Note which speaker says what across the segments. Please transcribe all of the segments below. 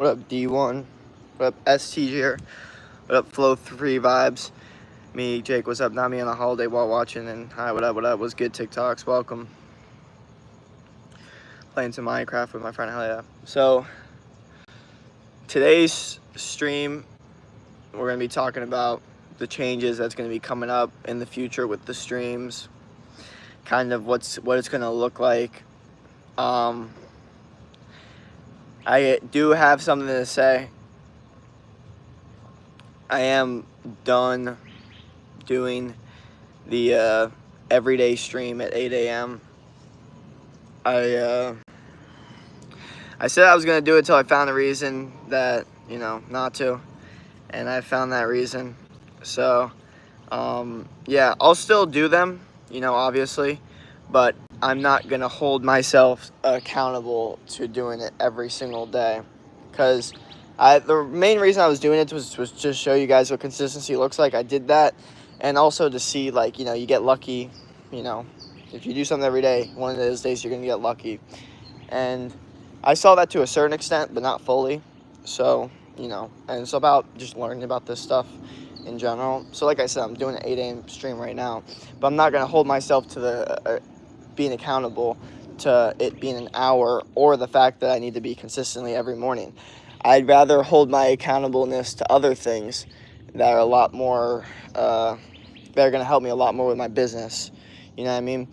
Speaker 1: What up, D1? What up, ST here? What up, Flow 3 Vibes? Me, Jake, what's up? Not me on a holiday while watching. And hi, what up, what up? What's good, TikToks? Welcome. Playing some Minecraft with my friend, hell yeah. So, today's stream, we're going to be talking about the changes that's going to be coming up in the future with the streams. Kind of what it's going to look like. I do have something to say. I am done doing the everyday stream at 8 a.m. I said I was going to do it till I found a reason that, not to. And I found that reason. So, yeah, I'll still do them, obviously. But I'm not going to hold myself accountable to doing it every single day. Because the main reason I was doing it was to show you guys what consistency looks like. I did that. And also to see, you get lucky, if you do something every day, one of those days you're going to get lucky. And I saw that to a certain extent, but not fully. So, and it's about just learning about this stuff in general. So like I said, I'm doing an 8 a.m. stream right now. But I'm not going to hold myself to the being accountable to it being an hour or the fact that I need to be consistently every morning. I'd rather hold my accountableness to other things that are a lot more, that are going to help me a lot more with my business. You know what I mean?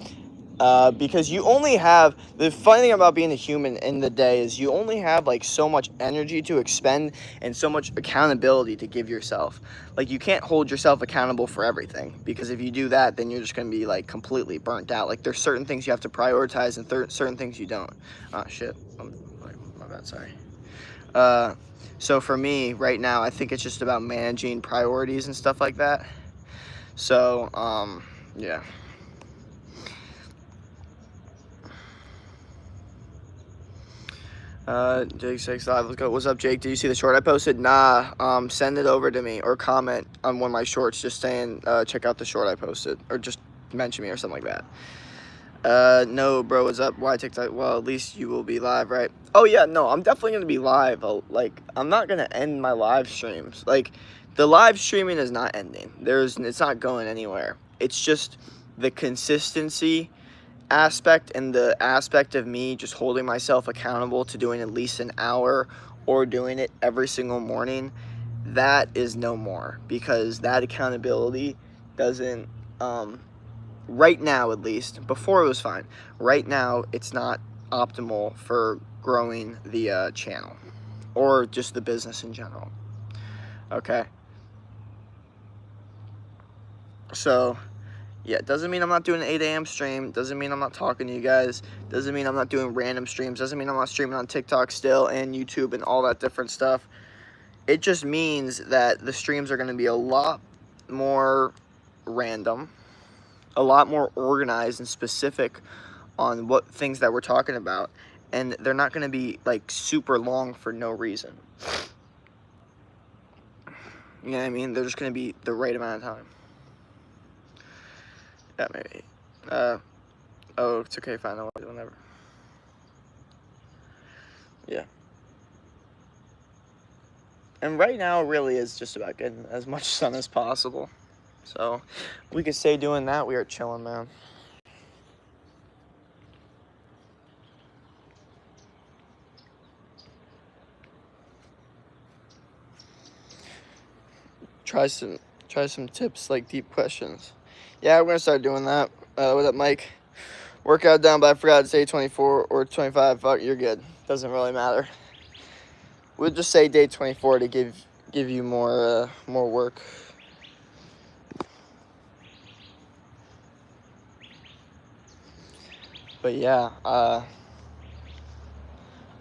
Speaker 1: Because you only have, the funny thing about being a human in the day is you only have so much energy to expend and so much accountability to give yourself. You can't hold yourself accountable for everything, because if you do that, then you're just going to be completely burnt out. There's certain things you have to prioritize and certain things you don't. Oh shit, my bad, sorry. So for me right now, I think it's just about managing priorities and stuff like that. So, yeah. Jake 6 Live, let's go. What's up, Jake? Did you see the short I posted? Nah. Send it over to me or comment on one of my shorts just saying, check out the short I posted, or just mention me or something like that. No, bro, what's up? Why TikTok? Well, at least you will be live, right? Oh, yeah, no, I'm definitely going to be live. I'm not going to end my live streams. The live streaming is not ending. It's not going anywhere. It's just the consistency aspect and the aspect of me just holding myself accountable to doing at least an hour or doing it every single morning. That is no more, because that accountability doesn't, right now at least, before it was fine. Right now, it's not optimal for growing the channel or just the business in general. Okay. So, yeah, it doesn't mean I'm not doing an 8 a.m. stream. Doesn't mean I'm not talking to you guys. Doesn't mean I'm not doing random streams. Doesn't mean I'm not streaming on TikTok still and YouTube and all that different stuff. It just means that the streams are going to be a lot more random, a lot more organized and specific on what things that we're talking about. And they're not going to be super long for no reason. You know what I mean? They're just going to be the right amount of time. Yeah, maybe. Oh, it's okay, fine, no, whatever. Yeah. And right now, it really is just about getting as much sun as possible. So, we could stay doing that. We are chilling, man. Try some tips, deep questions. Yeah, we're gonna start doing that. What up, Mike? Workout down, but I forgot to say 24 or 25. Fuck, you're good. Doesn't really matter. We'll just say day 24 to give you more work. But yeah,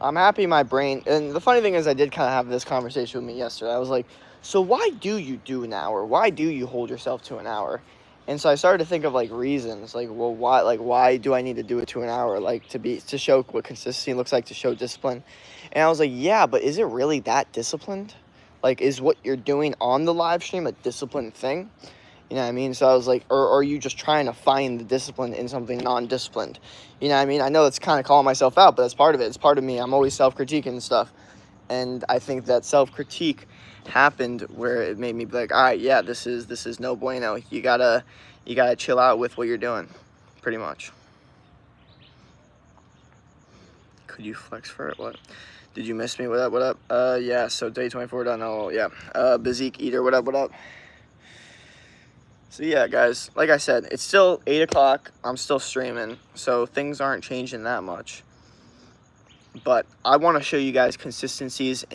Speaker 1: I'm happy my brain. And the funny thing is, I did kind of have this conversation with me yesterday. I was like, so why do you do an hour? Why do you hold yourself to an hour? And so I started to think of reasons, well, why do I need to do it to an hour, to show what consistency looks like, to show discipline. And I was like, yeah, but is it really that disciplined? Is what you're doing on the live stream a disciplined thing? You know what I mean? So I was like, or are you just trying to find the discipline in something non-disciplined? You know what I mean? I know it's kind of calling myself out, but that's part of it. It's part of me. I'm always self-critiquing and stuff. And I think that self-critique happened where it made me be like, all right, yeah, this is no bueno. You gotta chill out with what you're doing, pretty much. Could you flex for it? What? Did you miss me? What up? What up? Yeah. So day 24 done. Oh yeah. Bazik Eater. What up? What up? So yeah, guys. Like I said, it's still 8 o'clock. I'm still streaming, so things aren't changing that much. But I want to show you guys consistencies.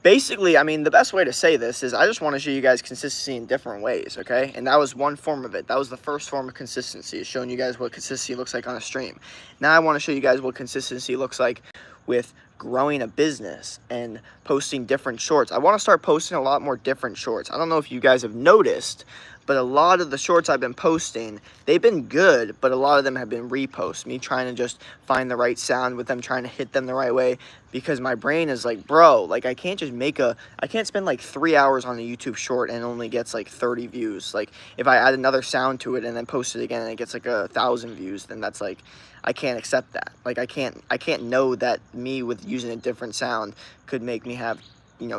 Speaker 1: Basically, I mean, the best way to say this is I just want to show you guys consistency in different ways, okay? And that was one form of it. That was the first form of consistency, is showing you guys what consistency looks like on a stream. Now I want to show you guys what consistency looks like with growing a business and posting different shorts. I want to start posting a lot more different shorts. I don't know if you guys have noticed, but a lot of the shorts I've been posting, they've been good, but a lot of them have been reposts. Me trying to just find the right sound with them, trying to hit them the right way, because my brain is like, bro, like I can't spend like 3 hours on a YouTube short and it only gets like 30 views. Like if I add another sound to it and then post it again and it gets like 1,000 views, then that's like, I can't accept that. Like I can't know that me with using a different sound could make me have,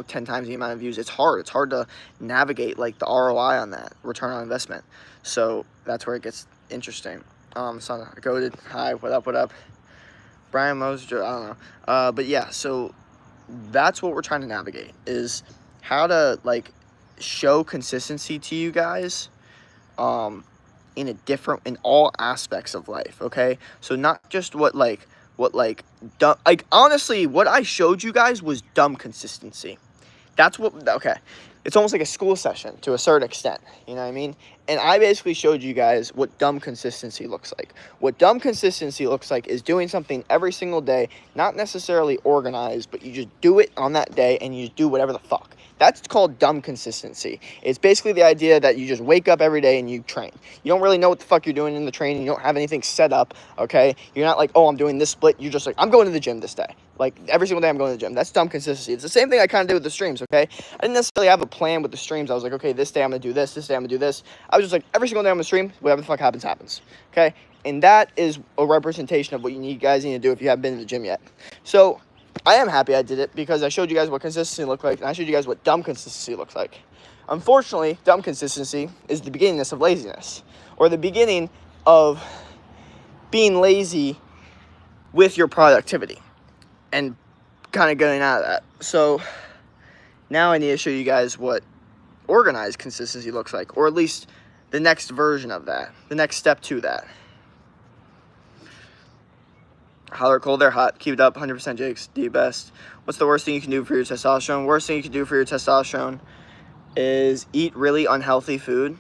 Speaker 1: 10 times the amount of views. It's hard to navigate like the ROI on that, return on investment. So that's where it gets interesting. Son Goated, hi, what up? Brian Moser, I don't know. But yeah, so that's what we're trying to navigate, is how to like show consistency to you guys in all aspects of life, okay? So not just what dumb, like honestly, what I showed you guys was dumb consistency. That's what, okay. It's almost like a school session to a certain extent, you know what I mean? And I basically showed you guys what dumb consistency looks like. What dumb consistency looks like is doing something every single day, not necessarily organized, but you just do it on that day and you just do whatever the fuck. That's called dumb consistency. It's basically the idea that you just wake up every day and you train. You don't really know what the fuck you're doing in the training. You don't have anything set up, okay? You're not like, oh, I'm doing this split. You're just like, I'm going to the gym this day. Like, every single day I'm going to the gym. That's dumb consistency. It's the same thing I kind of did with the streams, okay? I didn't necessarily have a plan with the streams. I was like, okay, this day I'm going to do this day I'm going to do this. I was just like, every single day I'm going to stream, whatever the fuck happens, happens, okay? And that is a representation of what you guys need to do if you haven't been to the gym yet. So I am happy I did it because I showed you guys what consistency looked like, and I showed you guys what dumb consistency looks like. Unfortunately, dumb consistency is the beginningness of laziness, or the beginning of being lazy with your productivity and kind of getting out of that. So now I need to show you guys what organized consistency looks like, or at least the next version of that, the next step to that. Hot or cold or hot, keep it up, 100% Jakes, the best. What's the worst thing you can do for your testosterone? Worst thing you can do for your testosterone is eat really unhealthy food,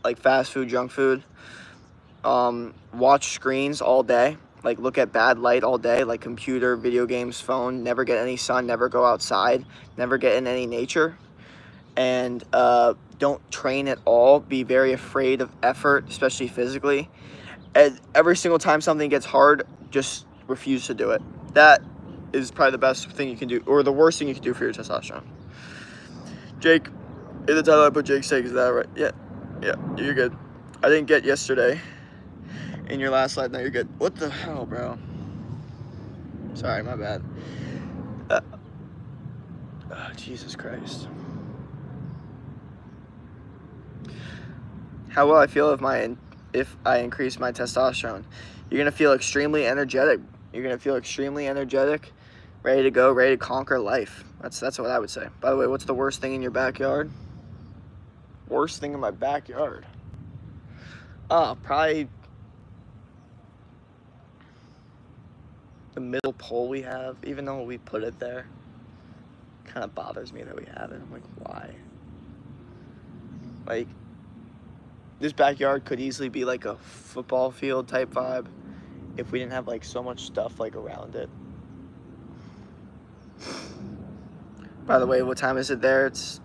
Speaker 1: like fast food, junk food. Watch screens all day, like look at bad light all day, like computer, video games, phone. Never get any sun, never go outside, never get in any nature. And don't train at all. Be very afraid of effort, especially physically. And every single time something gets hard, just refuse to do it. That is probably the best thing you can do, or the worst thing you can do for your testosterone. Jake, in the title I put Jake's sake, is that right? Yeah, you're good. I didn't get yesterday in your last slide. No, you're good. What the hell, bro? Sorry, my bad. Oh, Jesus Christ. How will I feel if I increase my testosterone? You're gonna feel extremely energetic. You're gonna feel extremely energetic, ready to go, ready to conquer life. That's what I would say. By the way, what's the worst thing in your backyard? Worst thing in my backyard? Probably the middle pole we have. Even though we put it there, kind of bothers me that we have it. I'm like, why? Like, this backyard could easily be like a football field type vibe if we didn't have like so much stuff like around it. By the way, what time is it there? It's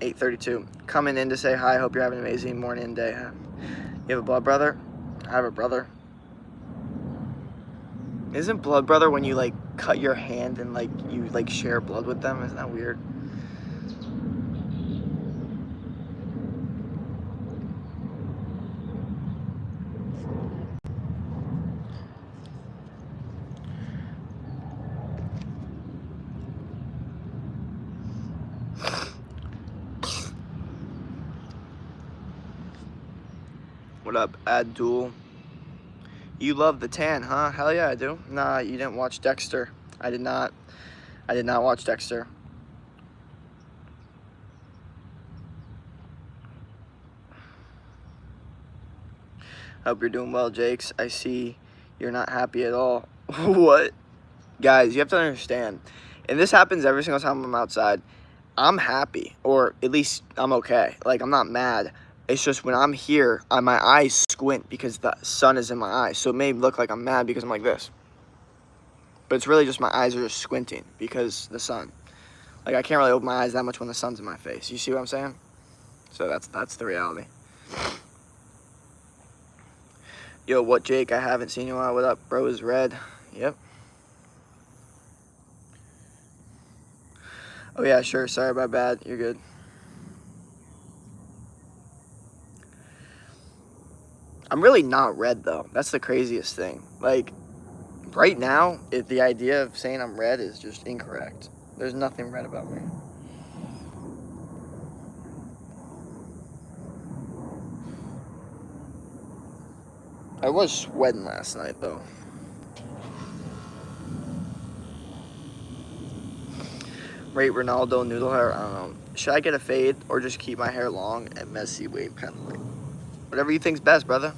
Speaker 1: 8:32. Coming in to say hi. Hope you're having an amazing morning and day. You have a blood brother? I have a brother. Isn't blood brother when you like cut your hand and like you like share blood with them? Isn't that weird? What up, Abdul? You love the tan, huh? Hell yeah, I do. Nah, you didn't watch Dexter. I did not watch Dexter. Hope you're doing well, Jakes. I see you're not happy at all. What? Guys, you have to understand, and this happens every single time I'm outside, I'm happy, or at least I'm okay. Like, I'm not mad. It's just when I'm here, my eyes squint because the sun is in my eyes. So it may look like I'm mad because I'm like this. But it's really just my eyes are just squinting because the sun. Like, I can't really open my eyes that much when the sun's in my face. You see what I'm saying? So that's the reality. Yo, what, Jake? I haven't seen you in a while. What up? Bro is red. Yep. Oh, yeah, sure. Sorry, my bad. You're good. I'm really not red, though. That's the craziest thing. Like, right now, the idea of saying I'm red is just incorrect. There's nothing red about me. I was sweating last night, though. Rate Ronaldo noodle hair. I don't know. Should I get a fade or just keep my hair long and messy wave kind of like? Whatever you think's best, brother.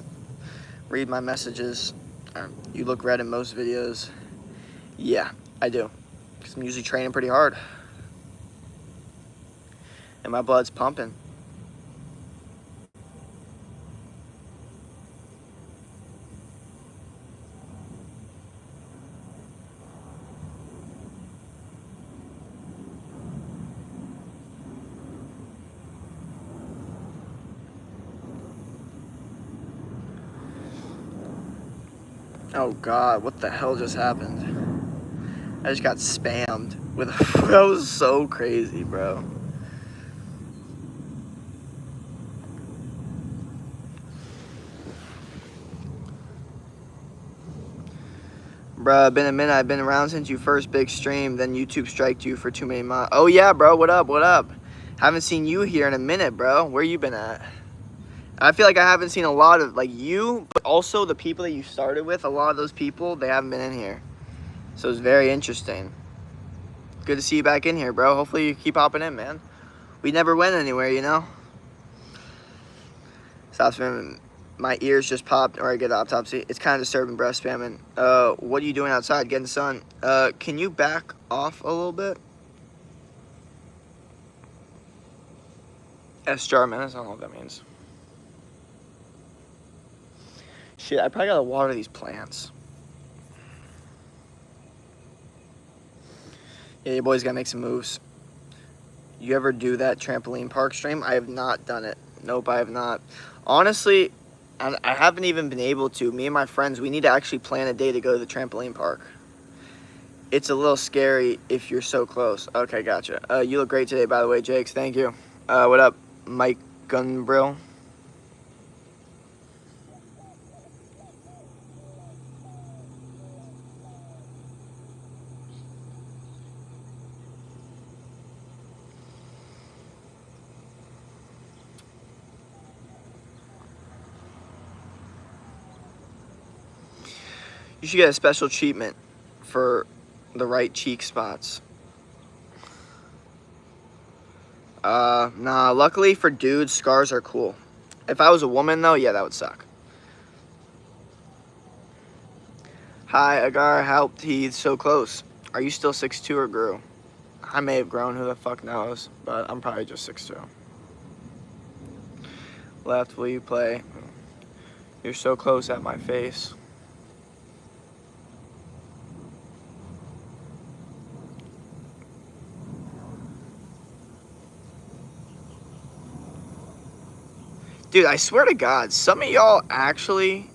Speaker 1: Read my messages. You look red in most videos. Yeah, I do. Because I'm usually training pretty hard. And my blood's pumping. Oh God, what the hell just happened? I just got spammed with that was so crazy, bro. Bruh, been a minute. I've been around since you first big stream, then YouTube striked you for too many months. Oh yeah, bro, what up, what up? Haven't seen you here in a minute, bro. Where you been at? I feel like I haven't seen a lot of, like, you, but also the people that you started with, a lot of those people, they haven't been in here. So it's very interesting. Good to see you back in here, bro. Hopefully you keep hopping in, man. We never went anywhere, you know? Stop spamming. My ears just popped, or I get autopsy. It's kind of disturbing, bro, spamming. What are you doing outside? Getting sun. Can you back off a little bit? S-jar minutes? I don't know what that means. Shit, I probably gotta water these plants. Yeah, your boys gotta make some moves. You ever do that trampoline park stream? I have not done it. Nope, I have not. Honestly, I haven't even been able to. Me and my friends, we need to actually plan a day to go to the trampoline park. It's a little scary if you're so close. Okay, gotcha. You look great today, by the way, Jakes. Thank you. What up, Mike Gunbrill? You should get a special treatment for the right cheek spots. Nah, luckily for dudes, scars are cool. If I was a woman, though, yeah, that would suck. Hi, Agar, how he's so close. Are you still 6'2" or grew? I may have grown, who the fuck knows, but I'm probably just 6'2". Left, will you play? You're so close at my face. Dude, I swear to God, some of y'all actually...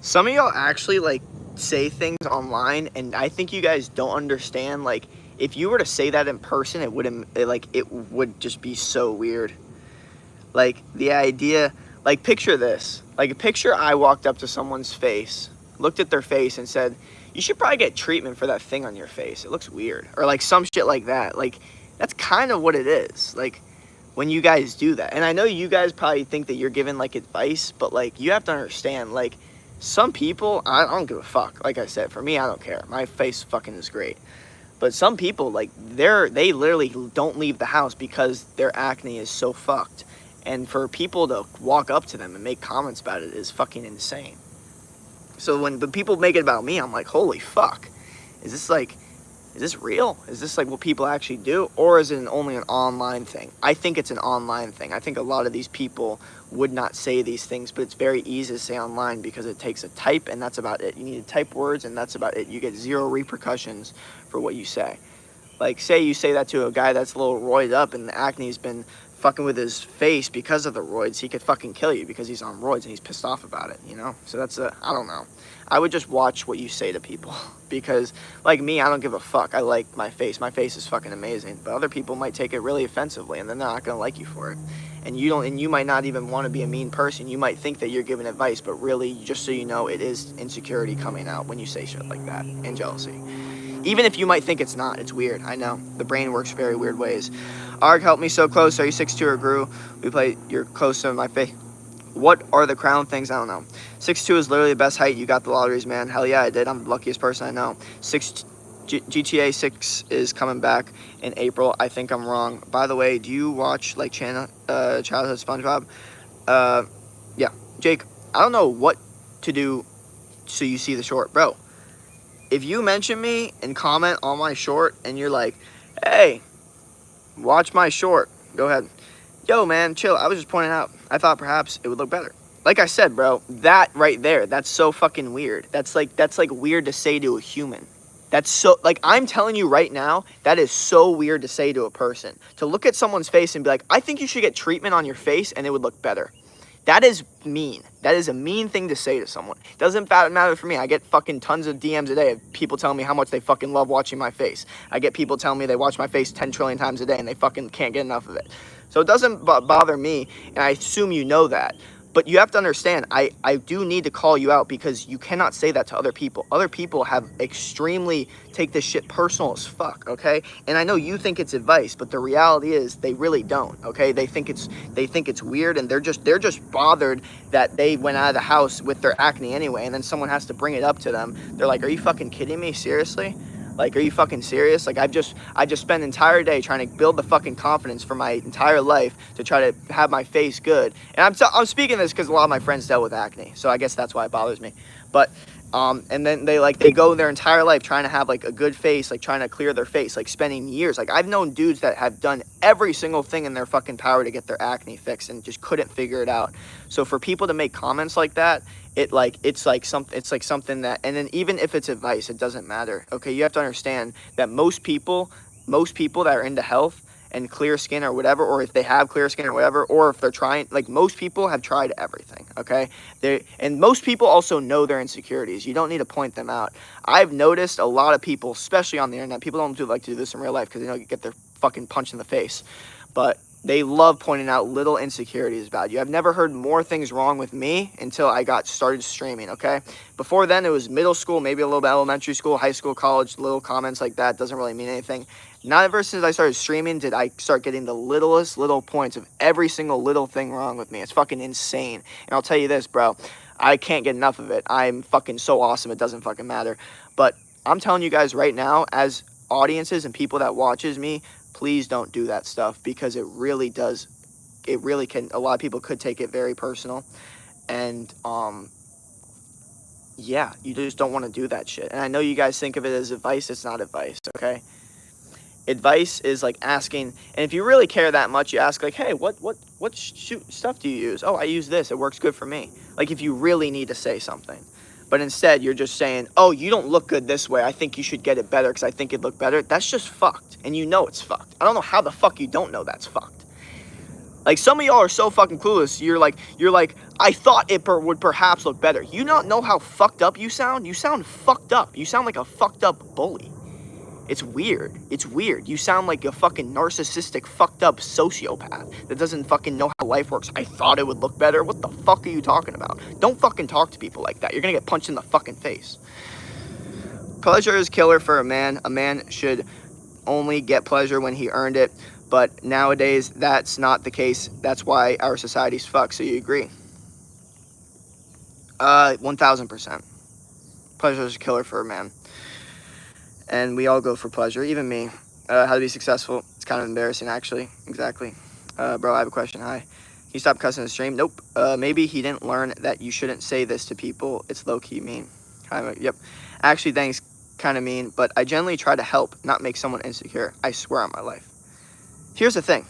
Speaker 1: Some of y'all actually, like, say things online, and I think you guys don't understand, like, if you were to say that in person, it would just be so weird. Like, the idea, like, picture this. Like, picture I walked up to someone's face, looked at their face and said, you should probably get treatment for that thing on your face. It looks weird. Or, like, some shit like that. Like, that's kind of what it is. Like, when you guys do that. And I know you guys probably think that you're giving, like, advice, but, like, you have to understand, like, some people, I don't give a fuck. Like I said, for me, I don't care. My face fucking is great. But some people, like, they literally don't leave the house because their acne is so fucked. And for people to walk up to them and make comments about it is fucking insane. So when the people make it about me, I'm like, holy fuck. Is this real? Is this like what people actually do? Or is it only an online thing? I think it's an online thing. I think a lot of these people would not say these things, but it's very easy to say online because it takes a type and that's about it. You need to type words and that's about it. You get zero repercussions for what you say. Like, say you say that to a guy that's a little roided up and the acne's been fucking with his face because of the roids, he could fucking kill you because he's on roids and he's pissed off about it, you know? So that's I don't know. I would just watch what you say to people because, like me, I don't give a fuck. I like my face. My face is fucking amazing. But other people might take it really offensively and they're not gonna like you for it. And you might not even want to be a mean person. You might think that you're giving advice, but really, just so you know, it is insecurity coming out when you say shit like that and jealousy. Even if you might think it's not, it's weird. I know. The brain works very weird ways. Arg, help me so close. Are you 6'2" or grew? We play, you're close to my face. What are the crown things? I don't know. 6'2" is literally the best height. You got the lotteries, man. Hell yeah, I did. I'm the luckiest person I know. GTA 6 is coming back in April. I think I'm wrong. By the way, do you watch, like, childhood SpongeBob? Yeah. Jake, I don't know what to do so you see the short. Bro, if you mention me and comment on my short and you're like, hey, watch my short, go ahead. Yo, man, chill. I was just pointing out. I thought perhaps it would look better. Like I said, bro, that right there, that's so fucking weird. That's like weird to say to a human. That's so, like, I'm telling you right now, that is so weird to say to a person. To look at someone's face and be like, I think you should get treatment on your face and it would look better. That is mean. That is a mean thing to say to someone. Doesn't matter for me. I get fucking tons of DMs a day of people telling me how much they fucking love watching my face. I get people telling me they watch my face 10 trillion times a day and they fucking can't get enough of it. So it doesn't bother me, and I assume you know that. But you have to understand, I do need to call you out because you cannot say that to other people. Other people have extremely take this shit personal as fuck, okay? And I know you think it's advice, but the reality is they really don't, okay? They think it's weird, and they're just bothered that they went out of the house with their acne anyway, and then someone has to bring it up to them. They're like, are you fucking kidding me? Seriously? Like, are you fucking serious? Like, I just spent an entire day trying to build the fucking confidence for my entire life to try to have my face good. And I'm speaking this because a lot of my friends dealt with acne, so I guess that's why it bothers me. But and then they go their entire life trying to have like a good face, like trying to clear their face, like spending years. Like, I've known dudes that have done every single thing in their fucking power to get their acne fixed and just couldn't figure it out. So for people to make comments like that, it's like something that, and then even if it's advice, it doesn't matter. Okay, you have to understand that most people that are into health and clear skin or whatever, or if they have clear skin or whatever, or if they're trying, like, most people have tried everything, okay? And most people also know their insecurities. You don't need to point them out. I've noticed a lot of people, especially on the internet, people don't like to do this in real life because they don't get their fucking punch in the face, but they love pointing out little insecurities about you. I've never heard more things wrong with me until I got started streaming, okay? Before then, it was middle school, maybe a little bit elementary school, high school, college, little comments like that. Doesn't really mean anything. Not ever since I started streaming did I start getting the littlest little points of every single little thing wrong with me. It's fucking insane. And I'll tell you this, bro. I can't get enough of it. I'm fucking so awesome, it doesn't fucking matter. But I'm telling you guys right now, as audiences and people that watches me, please don't do that stuff because it really does. It really can. A lot of people could take it very personal, and yeah, you just don't want to do that shit. And I know you guys think of it as advice. It's not advice, okay? Advice is like asking, and if you really care that much, you ask like, hey, what stuff do you use? Oh, I use this. It works good for me. Like, if you really need to say something. But instead, you're just saying, oh, you don't look good this way. I think you should get it better because I think it'd look better. That's just fucked. And you know it's fucked. I don't know how the fuck you don't know that's fucked. Like, some of y'all are so fucking clueless. You're like, I thought it would perhaps look better. You don't know how fucked up you sound? You sound fucked up. You sound like a fucked up bully. It's weird. It's weird. You sound like a fucking narcissistic, fucked up sociopath that doesn't fucking know how life works. I thought it would look better. What the fuck are you talking about? Don't fucking talk to people like that. You're gonna get punched in the fucking face. Pleasure is killer for a man. A man should only get pleasure when he earned it. But nowadays, that's not the case. That's why our society's fucked. So you agree? 1000%. Pleasure is a killer for a man. And we all go for pleasure, even me. How to be successful. It's kind of embarrassing, actually. Exactly. Bro, I have a question. Hi. Can you stop cussing in the stream? Nope. Maybe he didn't learn that you shouldn't say this to people. It's low-key mean. Yep. Actually, thanks. Kind of mean, but I generally try to help, not make someone insecure. I swear on my life. Here's the thing.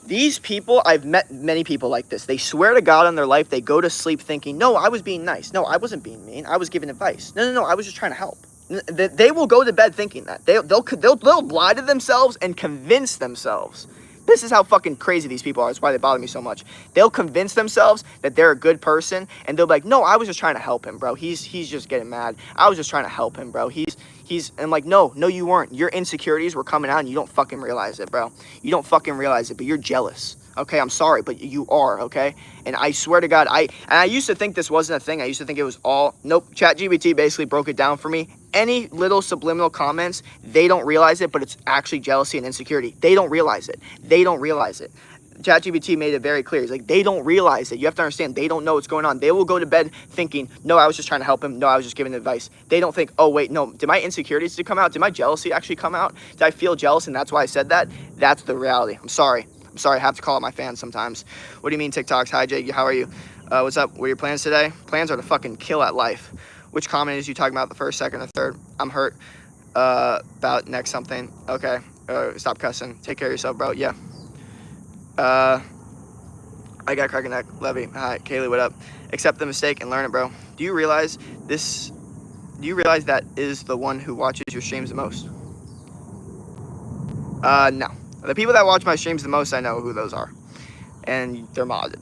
Speaker 1: These people, I've met many people like this. They swear to God on their life. They go to sleep thinking, no, I was being nice. No, I wasn't being mean. I was giving advice. No, I was just trying to help. They will go to bed thinking that. They'll lie to themselves and convince themselves. This is how fucking crazy these people are. That's why they bother me so much. They'll convince themselves that they're a good person, and they'll be like, no, I was just trying to help him, bro. He's just getting mad. I was just trying to help him, bro. And I'm like, no, you weren't. Your insecurities were coming out, and you don't fucking realize it, bro. You don't fucking realize it, but you're jealous. Okay, I'm sorry, but you are, okay? And I swear to God, I used to think this wasn't a thing. I used to think it was all, nope, ChatGPT basically broke it down for me. Any little subliminal comments, they don't realize it, but it's actually jealousy and insecurity. They don't realize it. They don't realize it. ChatGPT made it very clear. He's like, they don't realize it. You have to understand, they don't know what's going on. They will go to bed thinking, no, I was just trying to help him. No, I was just giving advice. They don't think, oh, wait, no, did my insecurities come out? Did my jealousy actually come out? Did I feel jealous and that's why I said that? That's the reality. I'm sorry, I have to call out my fans sometimes. What do you mean, TikToks? Hi, Jake. How are you? What's up? What are your plans today? Plans are to fucking kill at life. Which comment is you talking about, the first, second, or third? I'm hurt about next something. Okay. Stop cussing. Take care of yourself, bro. Yeah. I got cracking neck. Levy. Hi. Kaylee, what up? Accept the mistake and learn it, bro. Do you realize that is the one who watches your streams the most? No. The people that watch my streams the most, I know who those are. And they're modded.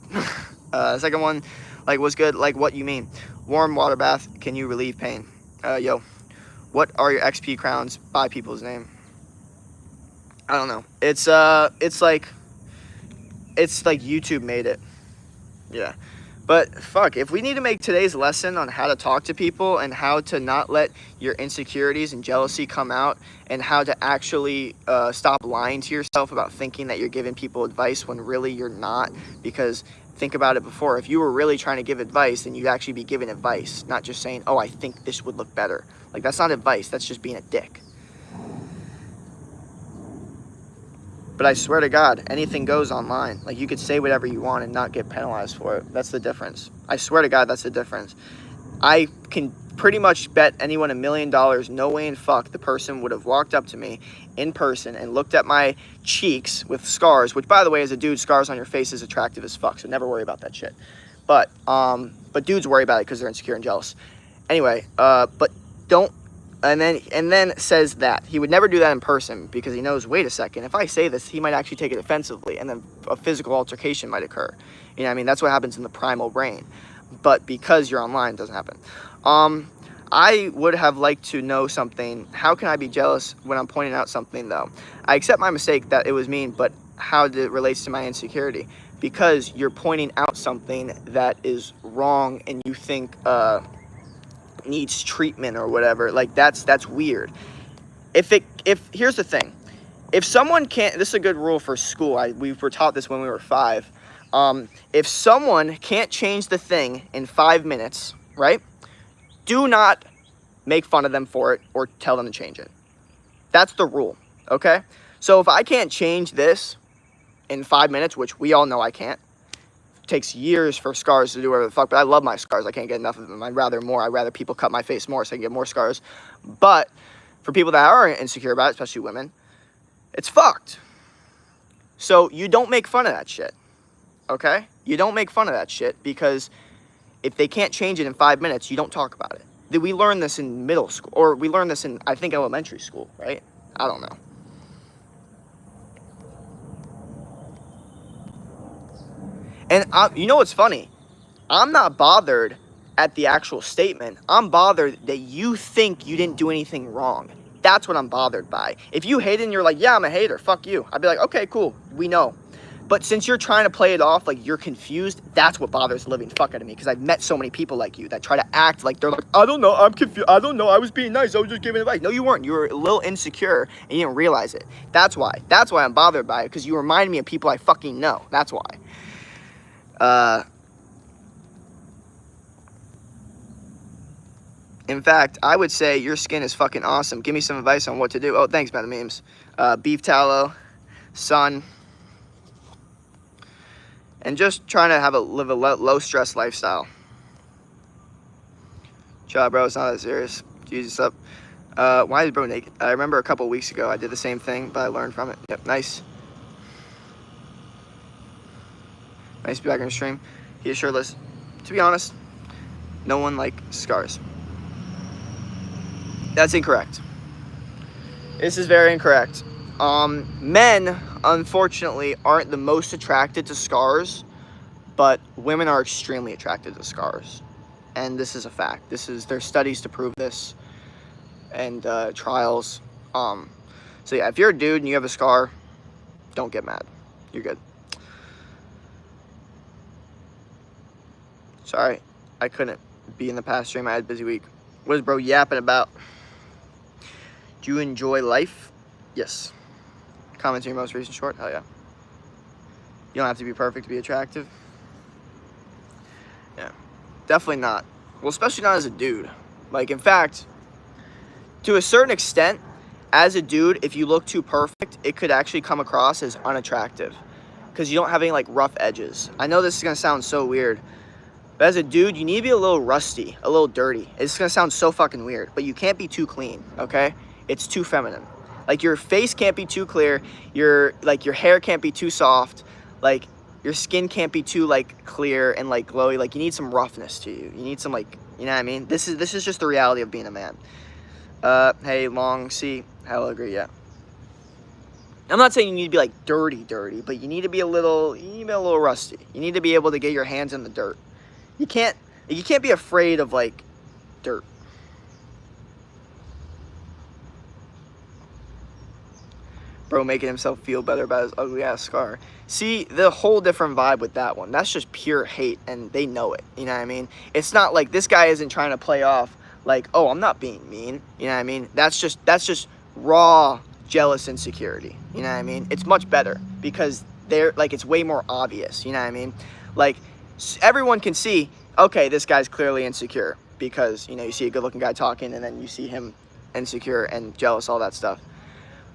Speaker 1: Second one, like, what's good? Like, what you mean? Warm water bath, can you relieve pain? Yo, what are your XP crowns by people's name? I don't know. It's like YouTube made it. Yeah. But fuck, if we need to make today's lesson on how to talk to people and how to not let your insecurities and jealousy come out and how to actually stop lying to yourself about thinking that you're giving people advice when really you're not, because think about it before. If you were really trying to give advice, then you'd actually be giving advice, not just saying, oh, I think this would look better. Like, that's not advice. That's just being a dick. But I swear to God, anything goes online. Like, you could say whatever you want and not get penalized for it. That's the difference. I swear to God, that's the difference. I can pretty much bet anyone $1 million, no way in fuck, the person would have walked up to me in person and looked at my cheeks with scars, which, by the way, as a dude, scars on your face is attractive as fuck, so never worry about that shit. But dudes worry about it because they're insecure and jealous. Anyway, but don't. And then says that he would never do that in person because he knows, wait a second, if I say this, he might actually take it offensively and then a physical altercation might occur. You know what I mean? That's what happens in the primal brain. But because you're online, it doesn't happen. I would have liked to know something. How can I be jealous when I'm pointing out something, though? I accept my mistake that it was mean, but how it relates to my insecurity? Because you're pointing out something that is wrong and you think needs treatment or whatever. Like, that's weird. If here's the thing, if someone can't, this is a good rule for school, we were taught this when we were 5. If someone can't change the thing in 5 minutes, right, do not make fun of them for it or tell them to change it. That's the rule, okay? So if I can't change this in 5 minutes, which we all know I can't, takes years for scars to do whatever the fuck, but I love my scars. I can't get enough of them. I'd rather people cut my face more so I can get more scars. But for people that are insecure about it, especially women, it's fucked. So you don't make fun of that shit, okay? You don't make fun of that shit, because if they can't change it in 5 minutes, you don't talk about it. We learned this in middle school, or we learned this in, I think, elementary school, right? I don't know. And you know what's funny? I'm not bothered at the actual statement. I'm bothered that you think you didn't do anything wrong. That's what I'm bothered by. If you hate it and you're like, yeah, I'm a hater, fuck you, I'd be like, okay, cool, we know. But since you're trying to play it off like you're confused, that's what bothers the living fuck out of me, because I've met so many people like you that try to act like they're like, I don't know, I'm confused, I don't know, I was being nice, I was just giving advice. No, you weren't. You were a little insecure and you didn't realize it. That's why I'm bothered by it, because you remind me of people I fucking know. That's why. In fact, I would say your skin is fucking awesome. Give me some advice on what to do. Oh, thanks, man, the memes. Beef tallow, sun, and just trying to live a low-stress lifestyle. Chill out, bro. It's not that serious. Jesus up. Why is bro naked? I remember a couple weeks ago I did the same thing, but I learned from it. Yep, nice. Nice to be back on the stream. He is shirtless. To be honest, no one likes scars. That's incorrect. This is very incorrect. Men, unfortunately, aren't the most attracted to scars, but women are extremely attracted to scars. And this is a fact. There's studies to prove this, and trials. So yeah, if you're a dude and you have a scar, don't get mad. You're good. Sorry, I couldn't be in the past stream. I had a busy week. What is bro yapping about? Do you enjoy life? Yes. Comment on your most recent short? Hell yeah. You don't have to be perfect to be attractive. Yeah. Definitely not. Well, especially not as a dude. Like, in fact, to a certain extent, as a dude, if you look too perfect, it could actually come across as unattractive, because you don't have any, like, rough edges. I know this is going to sound so weird, but as a dude, you need to be a little rusty, a little dirty. It's going to sound so fucking weird, but you can't be too clean, okay? It's too feminine. Like, your face can't be too clear. Your hair can't be too soft. Like, your skin can't be too, like, clear and, like, glowy. Like, you need some roughness to you. You need some, like, you know what I mean? This is just the reality of being a man. Hey, Long C. Hell, agree, yeah. I'm not saying you need to be, like, dirty, but you need to be a little rusty. You need to be able to get your hands in the dirt. You can't be afraid of, like, dirt. Bro making himself feel better about his ugly ass scar. See, the whole different vibe with that one. That's just pure hate, and they know it. You know what I mean? It's not like this guy isn't trying to play off like, oh, I'm not being mean. You know what I mean? That's just raw jealous insecurity. You know what I mean? It's much better because they're like, it's way more obvious. You know what I mean? Like, everyone can see, okay, this guy's clearly insecure, because, you know, you see a good looking guy talking and then you see him insecure and jealous, all that stuff.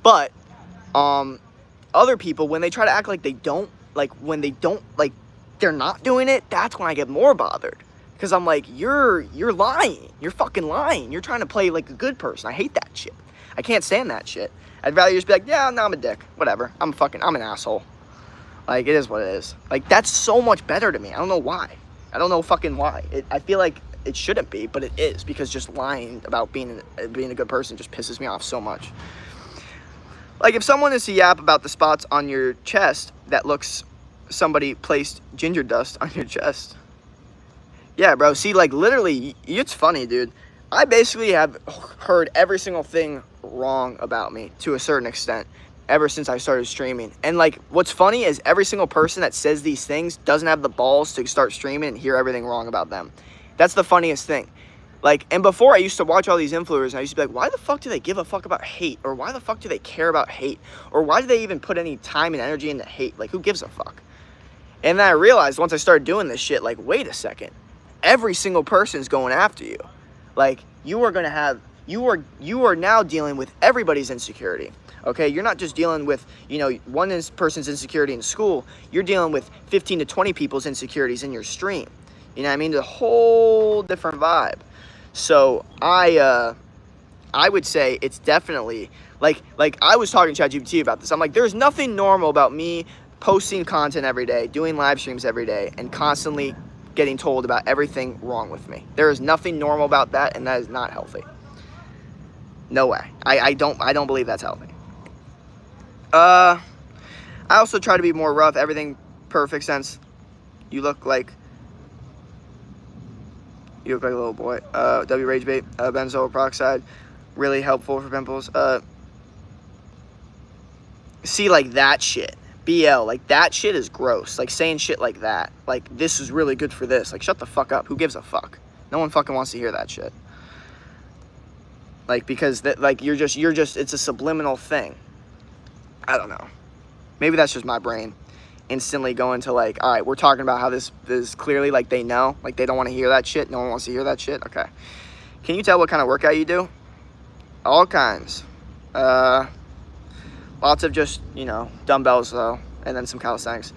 Speaker 1: But other people, when they try to act like they don't, like, when they don't, like, they're not doing it, that's when I get more bothered. Because I'm like, you're lying. You're fucking lying. You're trying to play like a good person. I hate that shit. I can't stand that shit. I'd rather just be like, yeah, no, I'm a dick. Whatever. I'm an asshole. Like, it is what it is. Like, that's so much better to me. I don't know why. I don't know fucking why. I feel like it shouldn't be, but it is, because just lying about being a good person just pisses me off so much. Like, if someone is to yap about the spots on your chest, that looks somebody placed ginger dust on your chest. Yeah, bro. See, like, literally, it's funny, dude. I basically have heard every single thing wrong about me to a certain extent ever since I started streaming. And, like, what's funny is every single person that says these things doesn't have the balls to start streaming and hear everything wrong about them. That's the funniest thing. Like, and before I used to watch all these influencers, and I used to be like, why the fuck do they give a fuck about hate? Or why the fuck do they care about hate? Or why do they even put any time and energy into hate? Like, who gives a fuck? And then I realized once I started doing this shit, like, wait a second. Every single person's going after you. Like, you are now dealing with everybody's insecurity. Okay, you're not just dealing with, you know, one person's insecurity in school. You're dealing with 15 to 20 people's insecurities in your stream. You know what I mean? It's a whole different vibe. So I would say it's definitely like I was talking to ChatGPT about this. I'm like, there's nothing normal about me posting content every day, doing live streams every day, and constantly getting told about everything wrong with me. There is nothing normal about that, and that is not healthy. No way. I don't believe that's healthy. I also try to be more rough. Everything perfect sense. You look like a little boy. W Rage Bait, benzoyl peroxide. really helpful for pimples. See, like that shit. BL, like that shit is gross. Like saying shit like that. Like, this is really good for this. Like, shut the fuck up. Who gives a fuck? No one fucking wants to hear that shit. Like, because that, like, you're just, it's a subliminal thing. I don't know. Maybe that's just my brain instantly going to like, all right, we're talking about how this is clearly like they know, like they don't want to hear that shit. No one wants to hear that shit. Okay. Can you tell what kind of workout you do? All kinds. Lots of just, you know, dumbbells though, and then some calisthenics.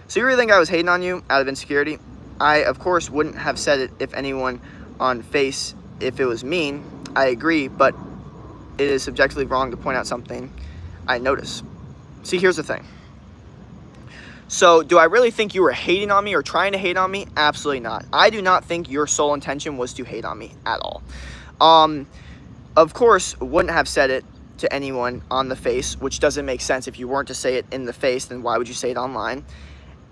Speaker 1: So you really think I was hating on you out of insecurity? I, of course, wouldn't have said it if anyone on face, if it was mean. I agree, but it is subjectively wrong to point out something I notice. See, here's the thing. So, do I really think you were hating on me or trying to hate on me? Absolutely not. I do not think your sole intention was to hate on me at all. Of course, wouldn't have said it to anyone on the face, which doesn't make sense. If you weren't to say it in the face, then why would you say it online?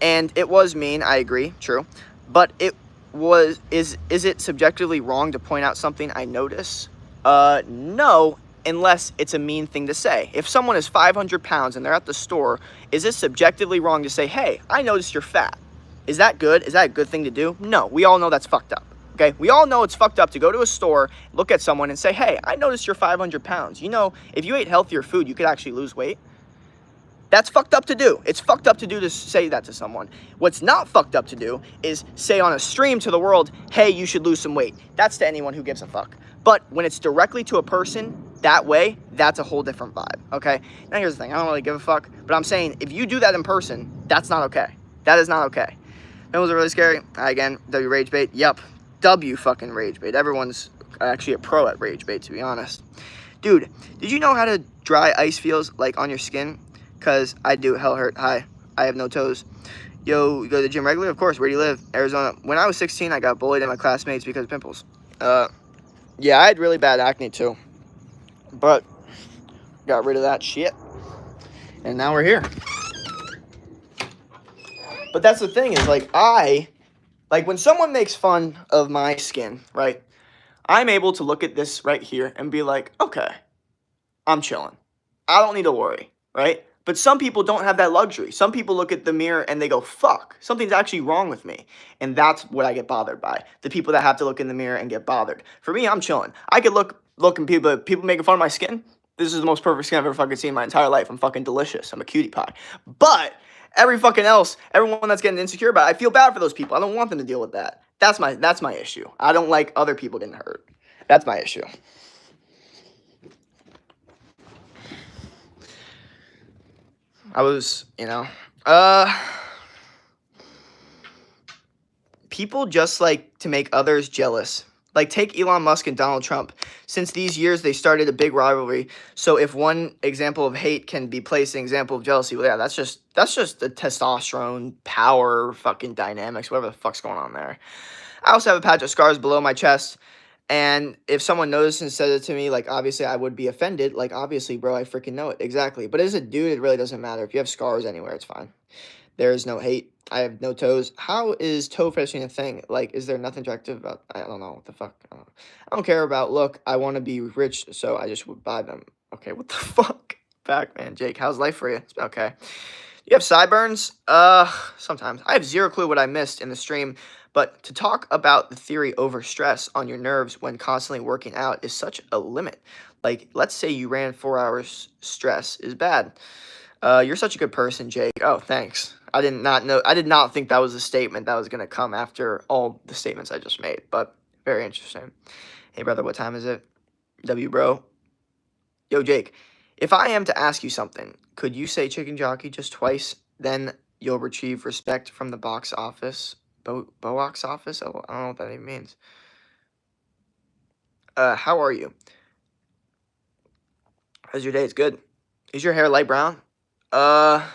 Speaker 1: And it was mean, I agree, true. But it was, is it subjectively wrong to point out something I notice? No, unless it's a mean thing to say. If someone is 500 pounds and they're at the store, is it subjectively wrong to say, hey, I noticed you're fat? Is that good? Is that a good thing to do? No, we all know that's fucked up. Okay, we all know it's fucked up to go to a store, look at someone and say, hey, I noticed you're 500 pounds. You know, if you ate healthier food, you could actually lose weight. That's fucked up to do. It's fucked up to do to say that to someone. What's not fucked up to do is say on a stream to the world, hey, you should lose some weight. That's to anyone who gives a fuck. But when it's directly to a person that way, that's a whole different vibe, okay? Now here's the thing, I don't really give a fuck, but I'm saying if you do that in person, that's not okay. That is not okay. That was really scary. Hi again, W Rage Bait. Yep, W fucking Rage Bait. Everyone's actually a pro at Rage Bait, to be honest. Dude, did you know how to dry ice feels like on your skin? Because I do. Hell hurt. Hi, I have no toes. Yo, you go to the gym regularly? Of course. Where do you live? Arizona. When I was 16, I got bullied in my classmates because of pimples. Yeah, I had really bad acne too. But got rid of that shit. And now we're here. But that's the thing is, like, when someone makes fun of my skin, right, I'm able to look at this right here and be like, okay, I'm chilling. I don't need to worry, right? But some people don't have that luxury. Some people look at the mirror and they go, fuck, something's actually wrong with me. And that's what I get bothered by. The people that have to look in the mirror and get bothered. For me, I'm chilling. I could look and people making fun of my skin. This is the most perfect skin I've ever fucking seen in my entire life. I'm fucking delicious. I'm a cutie pie. But everyone that's getting insecure about it, I feel bad for those people. I don't want them to deal with that. That's my issue. I don't like other people getting hurt. That's my issue. I was, people just like to make others jealous. Like, take Elon Musk and Donald Trump. Since these years, they started a big rivalry. So if one example of hate can be placed in example of jealousy, well, yeah, that's just the testosterone, power, fucking dynamics, whatever the fuck's going on there. I also have a patch of scars below my chest. And if someone noticed and said it to me, like, obviously I would be offended. Like, obviously, bro, I freaking know it. Exactly. But as a dude, it really doesn't matter. If you have scars anywhere, it's fine. There is no hate. I have no toes. How is toe fetishing a thing? Like, is there nothing attractive about... I don't know. What the fuck? I don't care about look. I want to be rich, so I just would buy them. Okay, what the fuck? Back, man. Jake, how's life for you? It's okay. You have sideburns? Sometimes. I have zero clue what I missed in the stream. But to talk about the theory over stress on your nerves when constantly working out is such a limit. Like, let's say you ran 4 hours, stress is bad. You're such a good person, Jake. Oh, thanks. I did not think that was a statement that was going to come after all the statements I just made, but very interesting. Hey, brother, what time is it? W, bro. Yo, Jake, if I am to ask you something, could you say chicken jockey just twice? Then you'll retrieve respect from the box office. Box office? Oh, I don't know what that even means. How are you? How's your day? It's good. Is your hair light brown? Yeah.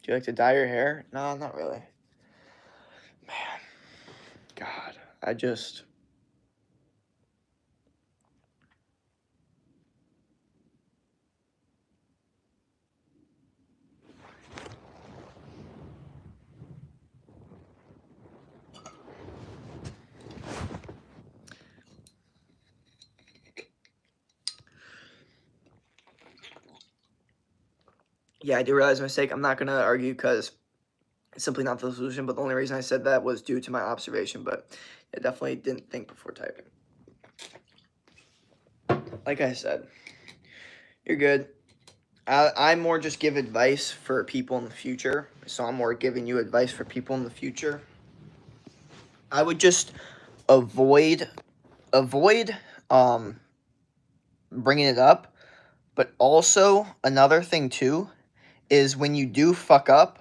Speaker 1: Do you like to dye your hair? No, not really. Man, God, yeah, I do realize my mistake. I'm not going to argue because it's simply not the solution, but the only reason I said that was due to my observation, but I definitely didn't think before typing. Like I said, you're good. I more just give advice for people in the future, so I'm more giving you advice for people in the future. I would just avoid um bringing it up, but also another thing too is when you do fuck up,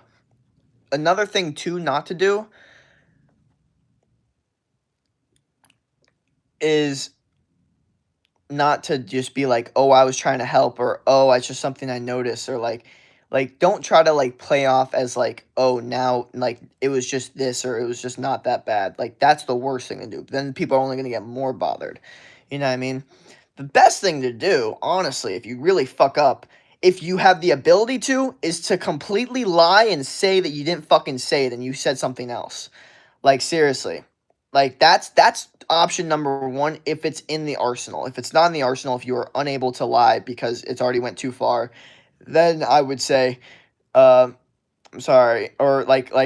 Speaker 1: another thing too not to do is not to just be like, "Oh, I was trying to help," or "Oh, it's just something I noticed," or like don't try to like play off as like, "Oh, now like it was just this or it was just not that bad." Like that's the worst thing to do. Then people are only going to get more bothered. You know what I mean? The best thing to do, honestly, if you really fuck up, if you have the ability to, is to completely lie and say that you didn't fucking say it and you said something else. Like seriously. Like that's option number 1 if it's in the arsenal. If it's not in the arsenal, if you are unable to lie because it's already went too far, then I would say uh I'm sorry, like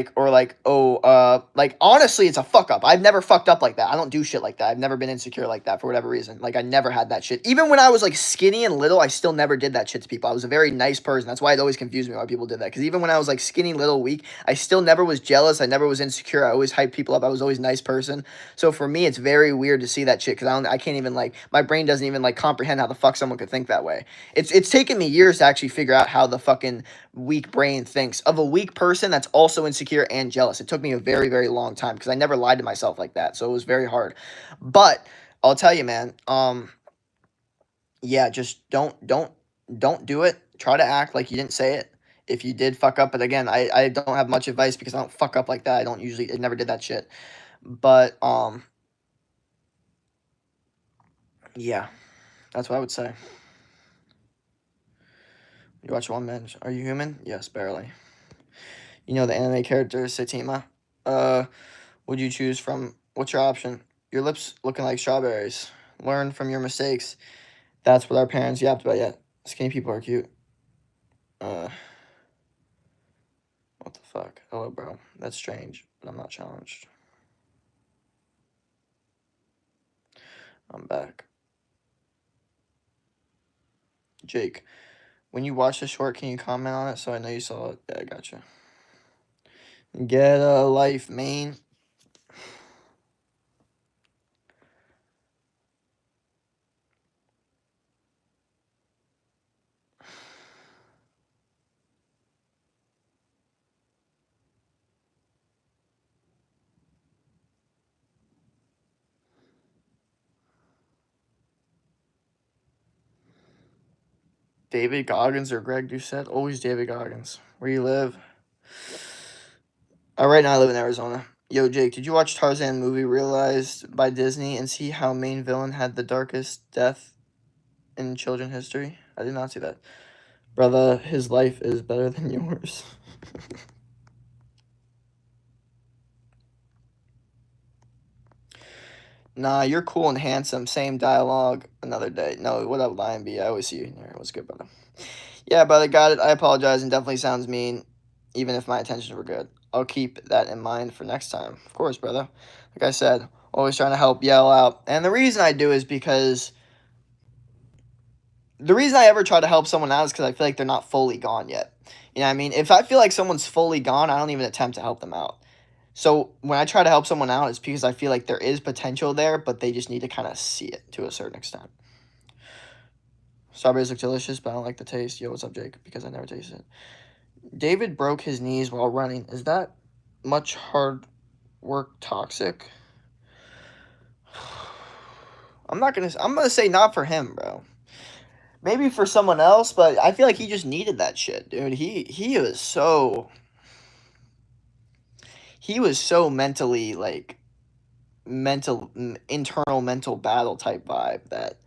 Speaker 1: honestly, it's a fuck up. I've never fucked up like that. I don't do shit like that. I've never been insecure like that for whatever reason. Like I never had that shit. Even when I was like skinny and little, I still never did that shit to people. I was a very nice person. That's why it always confused me why people did that. Because even when I was like skinny, little, weak, I still never was jealous. I never was insecure. I always hyped people up. I was always a nice person. So for me, it's very weird to see that shit because I can't even like my brain doesn't even like comprehend how the fuck someone could think that way. It's taken me years to actually figure out how the fucking weak brain thinks of a weak person that's also insecure and jealous. It took me a very, very long time because I never lied to myself like that. So it was very hard. But I'll tell you, man, yeah, just don't do it. Try to act like you didn't say it. If you did fuck up, but again, I don't have much advice because I don't fuck up like that. I never did that shit. But yeah, that's what I would say. You watch One Man. Are you human? Yes, barely. You know the anime character Saitama? Uh, would you choose from? What's your option? Your lips looking like strawberries. Learn from your mistakes. That's what our parents yapped about yet. Skinny people are cute. Uh, what the fuck? Hello, bro. That's strange, but I'm not challenged. I'm back. Jake, when you watch the short, can you comment on it so I know you saw it? Yeah, I gotcha. Get a life, man. David Goggins or Greg Doucette? Always David Goggins. Where you live? Right now I live in Arizona. Yo, Jake, did you watch Tarzan movie Realized by Disney and see how main villain had the darkest death in children history? I did not see that. Brother, his life is better than yours. Nah, you're cool and handsome. Same dialogue another day. No, what up, Lion B? I always see you in here. What's good, brother? Yeah, brother, got it. I apologize and definitely sounds mean, even if my intentions were good. I'll keep that in mind for next time. Of course, brother. Like I said, always trying to help yell out. And the reason I do is because the reason I ever try to help someone out is because I feel like they're not fully gone yet. You know what I mean? If I feel like someone's fully gone, I don't even attempt to help them out. So when I try to help someone out, it's because I feel like there is potential there, but they just need to kind of see it to a certain extent. Strawberries look delicious, but I don't like the taste. Yo, what's up, Jake? Because I never tasted it. David broke his knees while running. Is that much hard work toxic? I'm gonna say not for him, bro. Maybe for someone else, but I feel like he just needed that shit, dude. He was so mentally like internal mental battle type vibe that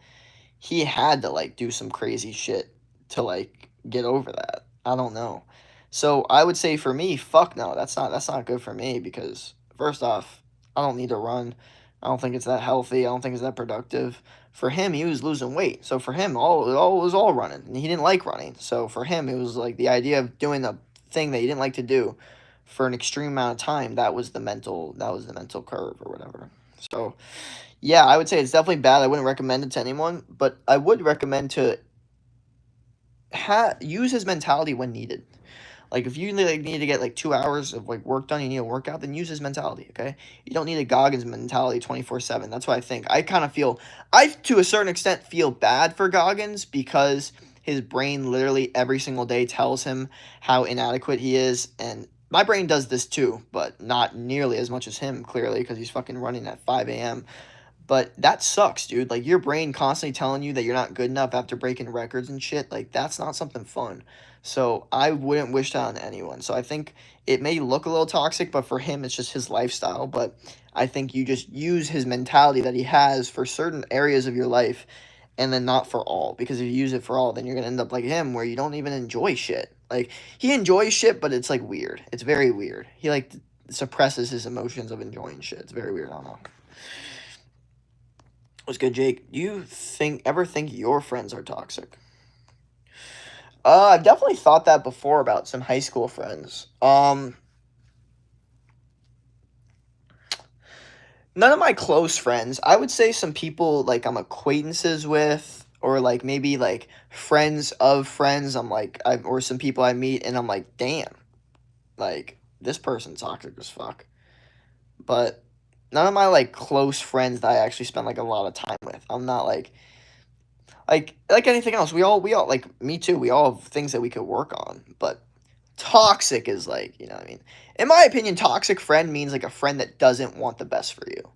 Speaker 1: he had to like do some crazy shit to like get over that. I don't know. So I would say for me, fuck no, that's not good for me because first off, I don't need to run. I don't think it's that healthy. I don't think it's that productive. For him, he was losing weight. So for him, it was all running. And he didn't like running. So for him, it was like the idea of doing the thing that he didn't like to do for an extreme amount of time. That was the mental curve or whatever. So yeah, I would say it's definitely bad. I wouldn't recommend it to anyone, but I would recommend to use his mentality when needed. Like if you need to get like 2 hours of like work done, you need a workout, then use his mentality. Okay, you don't need a Goggins mentality 24/7. That's what I think. I kind of feel, I to a certain extent feel bad for Goggins because his brain literally every single day tells him how inadequate he is, and my brain does this too, but not nearly as much as him clearly because he's fucking running at 5 a.m. But that sucks, dude. Like your brain constantly telling you that you're not good enough after breaking records and shit. Like that's not something fun. So I wouldn't wish that on anyone. So I think it may look a little toxic, but for him it's just his lifestyle. But I think you just use his mentality that he has for certain areas of your life and then not for all. Because if you use it for all, then you're gonna end up like him where you don't even enjoy shit. Like he enjoys shit, but it's like weird. It's very weird. He like suppresses his emotions of enjoying shit. It's very weird. I don't know. What's good, Jake? Do you ever think your friends are toxic? I've definitely thought that before about some high school friends. None of my close friends. I would say some people like I'm acquaintances with, or like maybe like friends of friends. Or some people I meet, and I'm like, damn, like this person's toxic as fuck. But none of my like close friends that I actually spend like a lot of time with. I'm not like anything else. We all like me too. We all have things that we could work on, but toxic is like, you know what I mean? In my opinion, toxic friend means like a friend that doesn't want the best for you.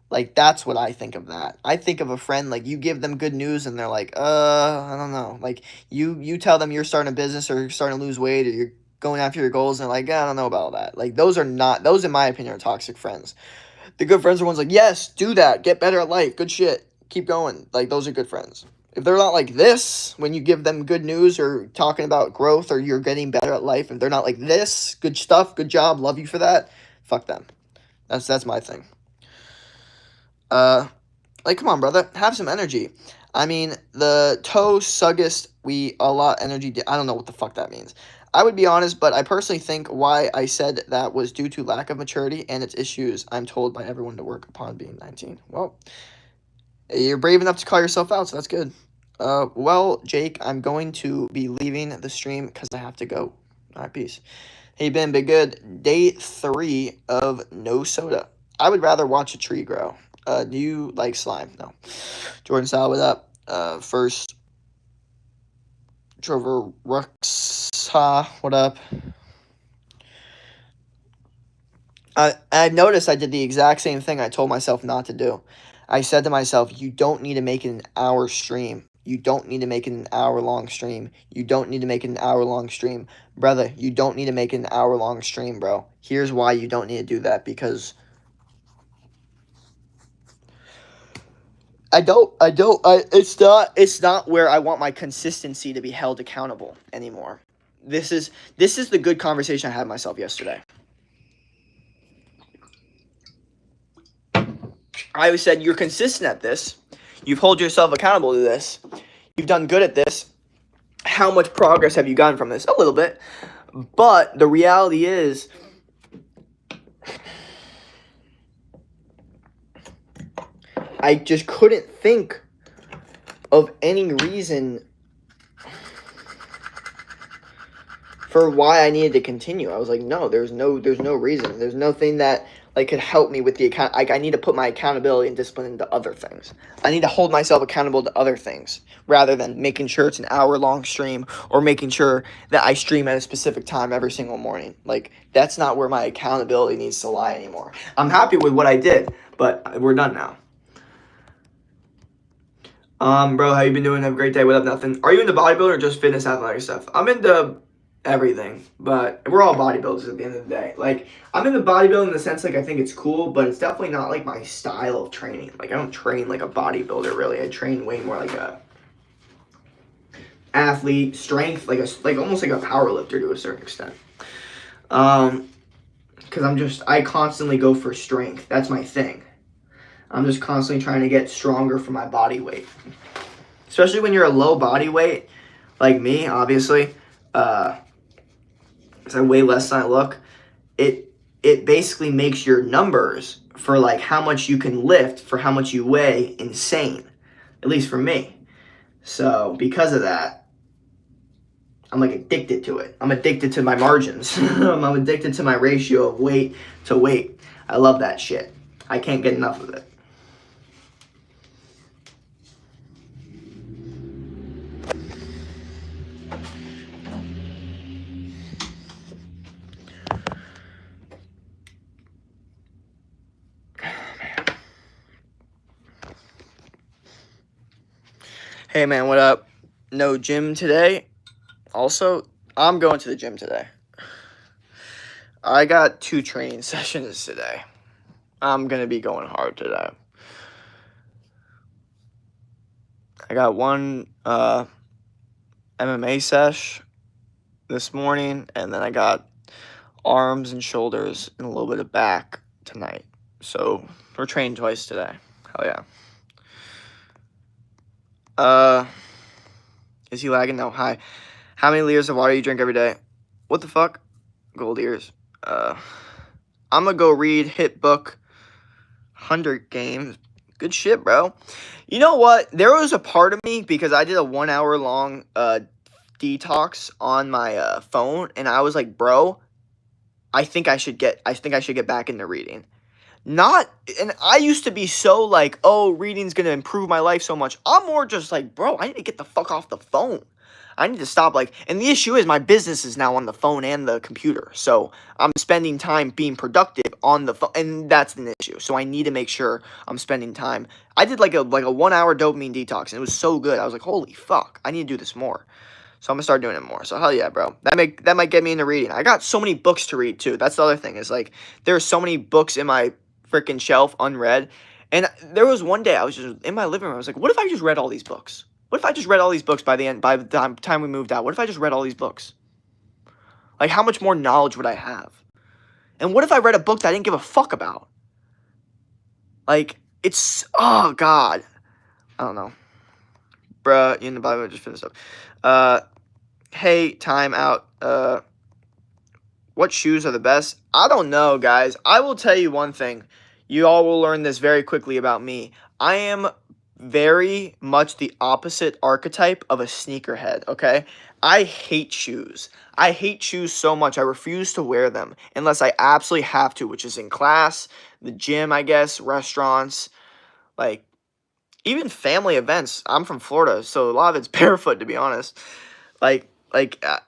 Speaker 1: Like that's what I think of that. I think of a friend like you give them good news and they're like, I don't know. Like you tell them you're starting a business or you're starting to lose weight or you're going after your goals and they're like, I don't know about that. Like those in my opinion are toxic friends. The good friends are ones like, yes, do that, get better at life, good shit, keep going. Like those are good friends. If they're not like this, when you give them good news or talking about growth or you're getting better at life, if they're not like this, good stuff, good job, love you for that, fuck them. That's my thing. Like come on, brother, have some energy. I mean, the toe suggest we a lot energy. I don't know what the fuck that means. I would be honest, but I personally think why I said that was due to lack of maturity and its issues. I'm told by everyone to work upon being 19. Well, you're brave enough to call yourself out, so that's good. Well, Jake, I'm going to be leaving the stream because I have to go. All right, peace. Hey, Ben, be good. Day 3 of no soda. I would rather watch a tree grow. Do you like slime? No. Jordan Sal, what up? First, Trover Ruxa, what up? I've noticed I did the exact same thing I told myself not to do. I said to myself, you don't need to make it an hour stream. You don't need to make it an hour-long stream. You don't need to make it an hour-long stream. Brother, you don't need to make it an hour-long stream, bro. Here's why you don't need to do that, because it's not where I want my consistency to be held accountable anymore. This is the good conversation I had with myself yesterday. I always said, you're consistent at this. You've held yourself accountable to this. You've done good at this. How much progress have you gotten from this? A little bit. But the reality is, I just couldn't think of any reason for why I needed to continue. I was like, no, there's no reason. There's nothing that like could help me with the account. Like I need to put my accountability and discipline into other things. I need to hold myself accountable to other things rather than making sure it's an hour-long stream or making sure that I stream at a specific time every single morning. Like that's not where my accountability needs to lie anymore. I'm happy with what I did, but we're done now. Bro, how you been doing? Have a great day. What up, nothing? Are you into bodybuilding or just fitness athletic stuff? I'm into everything, but we're all bodybuilders at the end of the day. Like, I'm into bodybuilding in the sense, like, I think it's cool, but it's definitely not, like, my style of training. Like, I don't train like a bodybuilder, really. I train way more like a athlete, strength, like almost like a power lifter to a certain extent. Because I constantly go for strength. That's my thing. I'm just constantly trying to get stronger for my body weight. Especially when you're a low body weight, like me, obviously, because I weigh less than I look. It basically makes your numbers for like how much you can lift for how much you weigh insane, at least for me. So because of that, I'm like addicted to it. I'm addicted to my margins. I'm addicted to my ratio of weight to weight. I love that shit. I can't get enough of it. Hey man, what up? No gym today. Also, I'm going to the gym today. I got 2 training sessions today. I'm going to be going hard today. I got one MMA sesh this morning, and then I got arms and shoulders and a little bit of back tonight. So we're training twice today. Hell yeah. Is he lagging? No. Hi. How many liters of water you drink every day? What the fuck? Gold ears. I'm gonna go read Hit Book 100 Games. Good shit, bro. You know what? There was a part of me, because I did a 1 hour long detox on my phone, and I was like, bro, I think I should get back into reading. And I used to be so like, oh, reading's gonna improve my life so much. I'm more just like, bro, I need to get the fuck off the phone. I need to stop, like, and the issue is my business is now on the phone and the computer. So I'm spending time being productive on the phone, and that's an issue. So I need to make sure I'm spending time. I did like a 1 hour dopamine detox, and it was so good. I was like, holy fuck, I need to do this more. So I'm gonna start doing it more. So hell yeah, bro. That might get me into reading. I got so many books to read too. That's the other thing, is like there are so many books in my freaking shelf unread. And there was one day I was just in my living room. I was like, what if I just read all these books? What if I just read all these books by the time we moved out? What if I just read all these books? Like, how much more knowledge would I have? And what if I read a book that I didn't give a fuck about? Like, it's, oh God. I don't know. Bruh, you in the Bible, just finished up. Hey, time out. What shoes are the best? I don't know, guys. I will tell you one thing. You all will learn this very quickly about me. I am very much the opposite archetype of a sneakerhead, okay? I hate shoes. I hate shoes so much. I refuse to wear them unless I absolutely have to, which is in class, the gym, I guess, restaurants, like even family events. I'm from Florida, so a lot of it's barefoot, to be honest.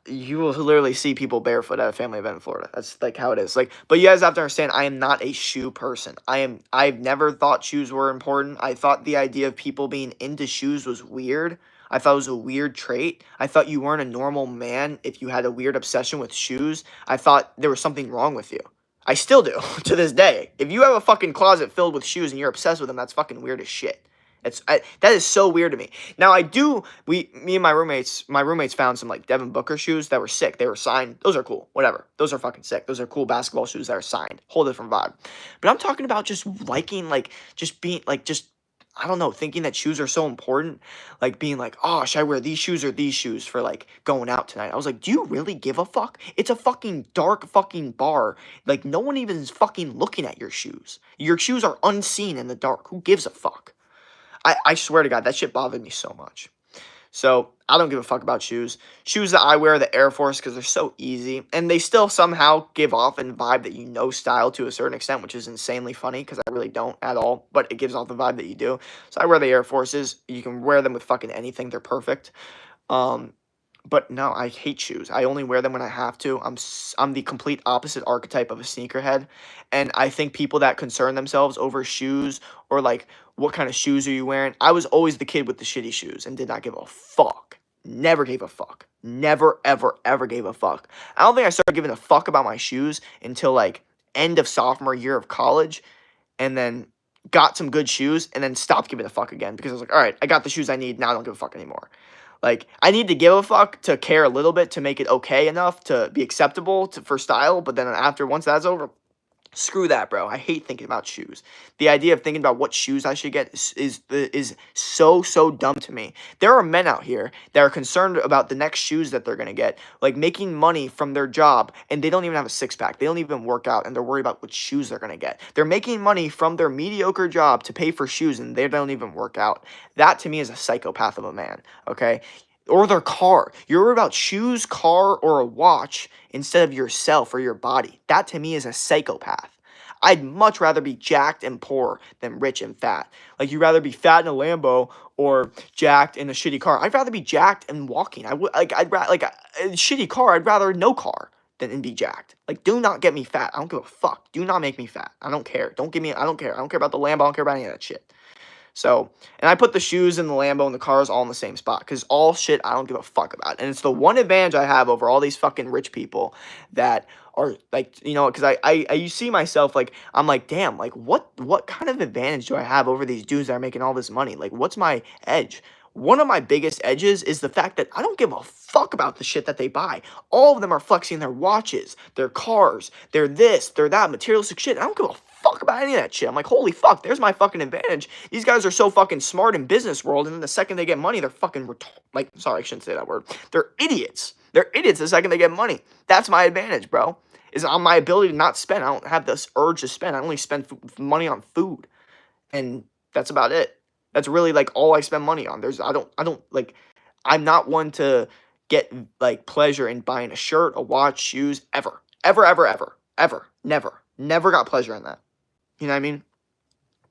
Speaker 1: You will literally see people barefoot at a family event in Florida. That's like how it is. Like, but you guys have to understand, I am not a shoe person. I've never thought shoes were important. I thought the idea of people being into shoes was weird. I thought it was a weird trait. I thought you weren't a normal man if you had a weird obsession with shoes. I thought there was something wrong with you. I still do to this day. If you have a fucking closet filled with shoes and you're obsessed with them, that's fucking weird as shit. That is so weird to me. Now me and my roommates found some like Devin Booker shoes that were sick. They were signed. Those are cool. Whatever. Those are fucking sick. Those are cool basketball shoes that are signed. Whole different vibe. But I'm talking about just liking, like, just being like, just, I don't know, thinking that shoes are so important. Like being like, oh, should I wear these shoes or these shoes for like going out tonight? I was like, do you really give a fuck? It's a fucking dark fucking bar. Like, no one even is fucking looking at your shoes. Your shoes are unseen in the dark. Who gives a fuck? I swear to God, that shit bothered me so much. So I don't give a fuck about shoes. Shoes that I wear are the Air Force because they're so easy. And they still somehow give off a vibe that you know style to a certain extent, which is insanely funny because I really don't at all. But it gives off the vibe that you do. So I wear the Air Forces. You can wear them with fucking anything. They're perfect. But no, I hate shoes. I only wear them when I have to. I'm the complete opposite archetype of a sneakerhead. And I think people that concern themselves over shoes or like, what kind of shoes are you wearing? I was always the kid with the shitty shoes and did not give a fuck. Never gave a fuck. Never, ever, ever gave a fuck. I don't think I started giving a fuck about my shoes until like end of sophomore year of college, and then got some good shoes and then stopped giving a fuck again because I was like, all right, I got the shoes I need. Now I don't give a fuck anymore. Like, I need to give a fuck to care a little bit to make it okay enough to be acceptable for style. But then once that's over, Screw that, bro. I hate thinking about shoes. The idea of thinking about what shoes I should get is so dumb to me. There are men out here that are concerned about the next shoes that they're gonna get, like making money from their job, and they don't even have a six pack. They don't even work out, and they're worried about what shoes they're gonna get. They're making money from their mediocre job to pay for shoes, and they don't even work out. That to me is a psychopath of a man. Okay. Or their car. You're worried about shoes, car, or a watch instead of yourself or your body. That to me is a psychopath. I'd much rather be jacked and poor than rich and fat. Like, you'd rather be fat in a Lambo or jacked in a shitty car. I'd rather be jacked and walking. I'd rather like a shitty car. I'd rather no car than be jacked. Like, do not get me fat. I don't give a fuck. Do not make me fat. I don't care. Don't give me. I don't care. I don't care about the Lambo. I don't care about any of that shit. So, and I put the shoes and the Lambo and the cars all in the same spot because all shit I don't give a fuck about. And it's the one advantage I have over all these fucking rich people that are like, you know, because you see myself like, I'm like, damn, like what kind of advantage do I have over these dudes that are making all this money? Like, what's my edge? One of my biggest edges is the fact that I don't give a fuck about the shit that they buy. All of them are flexing their watches, their cars, their this, their that, materialistic shit. I don't give a fuck about any of that shit. I'm like, holy fuck, there's my fucking advantage. These guys are so fucking smart in business world, and then the second they get money, they're fucking like, sorry, I shouldn't say that word. They're idiots. They're idiots the second they get money. That's my advantage, bro. Is on my ability to not spend. I don't have this urge to spend. I only spend money on food, and that's about it. That's really like all I spend money on. I don't like, I'm not one to get like pleasure in buying a shirt, a watch, shoes, ever. Never got pleasure in that. You know what I mean?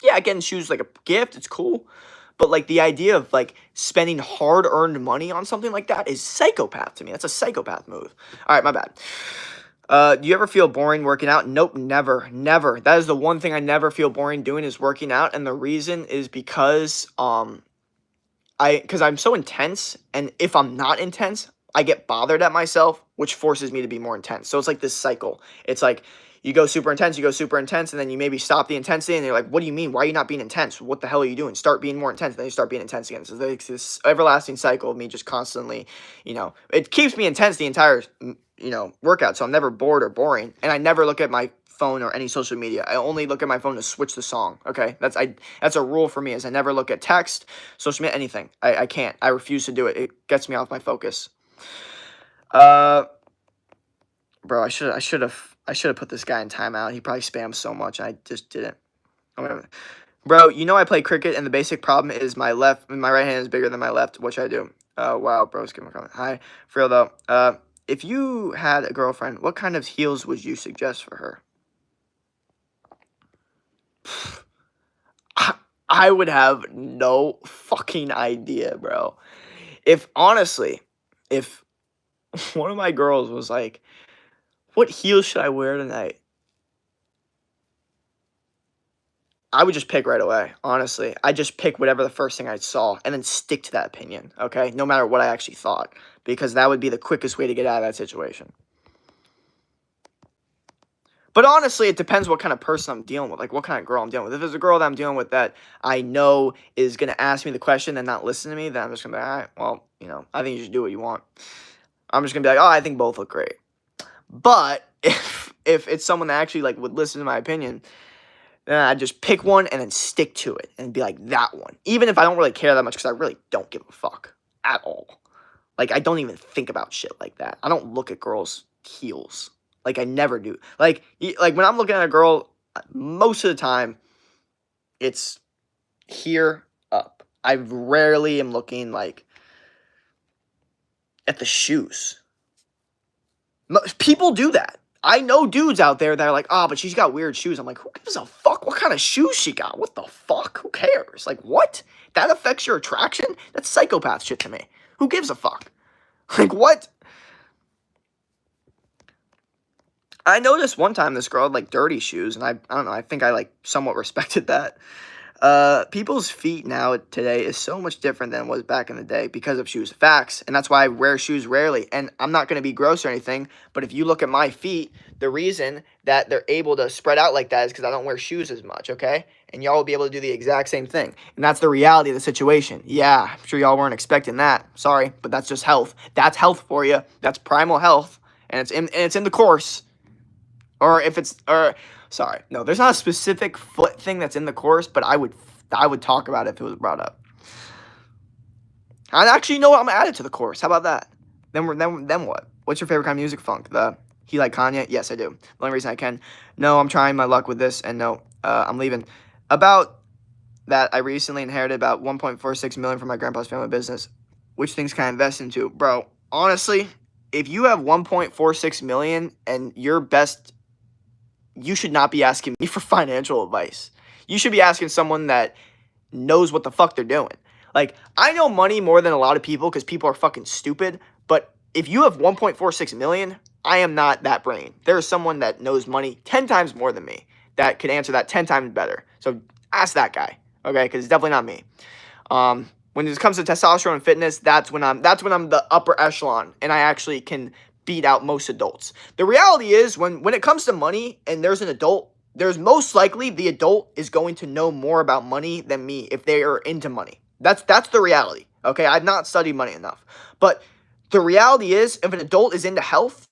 Speaker 1: Yeah, getting shoes like a gift, it's cool. But like the idea of like spending hard-earned money on something like that is psychopath to me. That's a psychopath move. All right, my bad. Do you ever feel boring working out? Nope, never. That is the one thing I never feel boring doing is working out, and the reason is because because I'm so intense, and if I'm not intense, I get bothered at myself, which forces me to be more intense. So it's like this cycle. It's like you go super intense, and then you maybe stop the intensity, and you're like, what do you mean? Why are you not being intense? What the hell are you doing? Start being more intense, then you start being intense again. So there's this everlasting cycle of me just constantly, you know, it keeps me intense the entire, you know, workout, so I'm never bored or boring, and I never look at my phone or any social media. I only look at my phone to switch the song. Okay, that's a rule for me. Is I never look at text, social media, anything. I can't. I refuse to do it. It gets me off my focus. Bro, I should have put this guy in timeout. He probably spams so much. I just didn't. Bro, you know I play cricket, and the basic problem is my right hand is bigger than my left. What should I do? Wow, bro, give me a comment. Hi, for real though. If you had a girlfriend, what kind of heels would you suggest for her? I would have no fucking idea, bro. If honestly, if one of my girls was like, what heels should I wear tonight? I would just pick right away, honestly. I just pick whatever the first thing I saw and then stick to that opinion, okay? No matter what I actually thought, because that would be the quickest way to get out of that situation. But honestly, it depends what kind of person I'm dealing with, like what kind of girl I'm dealing with. If there's a girl that I'm dealing with that I know is going to ask me the question and not listen to me, then I'm just going to be like, all right, well, you know, I think you should do what you want. I'm just going to be like, oh, I think both look great. But if it's someone that actually like would listen to my opinion, then I'd just pick one and then stick to it and be like, that one. Even if I don't really care that much, because I really don't give a fuck at all. Like, I don't even think about shit like that. I don't look at girls' heels. Like, I never do. Like when I'm looking at a girl, most of the time, it's here up. I rarely am looking, like, at the shoes. People do that. I know dudes out there that are like, oh, but she's got weird shoes. I'm like, who gives a fuck what kind of shoes she got? What the fuck? Who cares? Like, what? That affects your attraction? That's psychopath shit to me. Who gives a fuck? Like, what? I noticed one time this girl had, like, dirty shoes, and I don't know, I think I, like, somewhat respected that. People's feet now today is so much different than it was back in the day because of shoes. Facts. And that's why I wear shoes rarely. And I'm not going to be gross or anything, but if you look at my feet, the reason that they're able to spread out like that is because I don't wear shoes as much, okay? And y'all will be able to do the exact same thing. And that's the reality of the situation. Yeah, I'm sure y'all weren't expecting that. Sorry, but that's just health. That's health for you. That's primal health. And it's in the course. Or if it's, or sorry, no, there's not a specific foot thing that's in the course, but I would talk about it if it was brought up. I actually know what, I'm gonna add it to the course. How about that? Then what? What's your favorite kind of music? Funk. He like Kanye? Yes, I do. The only reason I can. No, I'm trying my luck with this, and no, I'm leaving. About that, I recently inherited about 1.46 million from my grandpa's family business. Which things can I invest into, bro? Honestly, if you have 1.46 million and your best, you should not be asking me for financial advice. You should be asking someone that knows what the fuck they're doing. Like, I know money more than a lot of people because people are fucking stupid, but if you have 1.46 million, I am not that brain. There is someone that knows money 10 times more than me that could answer that 10 times better. So ask that guy, okay? Because it's definitely not me. When it comes to testosterone and fitness, that's when I'm the upper echelon, and I actually can beat out most adults. The reality is, when it comes to money and there's an adult, there's most likely the adult is going to know more about money than me if they are into money. That's the reality. Okay, I've not studied money enough, but the reality is, if an adult is into health,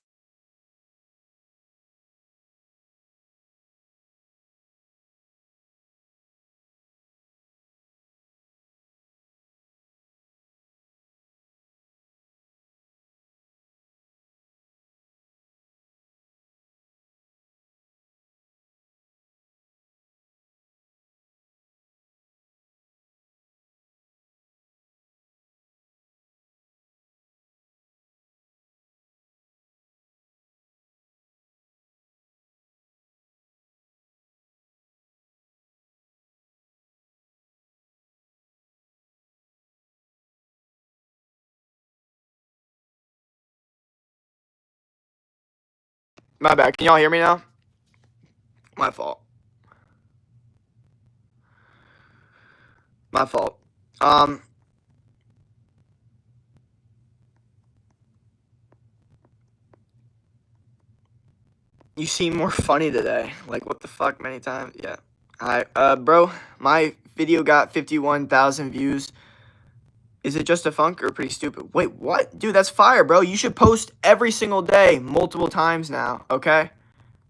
Speaker 1: my bad. Can y'all hear me now? My fault. My fault. You seem more funny today. Like, what the fuck, many times? Yeah. Bro, my video got 51,000 views. Is it just a funk or pretty stupid? Wait, what? Dude, that's fire, bro. You should post every single day, multiple times now, okay?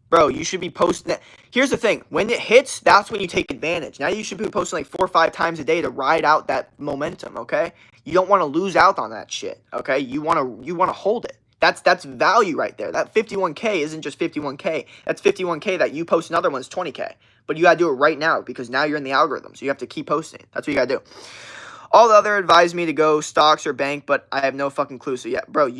Speaker 1: Bro, you should be posting that. Here's the thing. When it hits, that's when you take advantage. Now you should be posting like 4 or 5 times a day to ride out that momentum, okay? You don't want to lose out on that shit, okay? You want to hold it. That's value right there. That 51K isn't just 51K. That's 51K that you post another one's 20K. But you got to do it right now because now you're in the algorithm. So you have to keep posting. That's what you got to do. All the other advised me to go stocks or bank, but I have no fucking clue. So yeah, bro,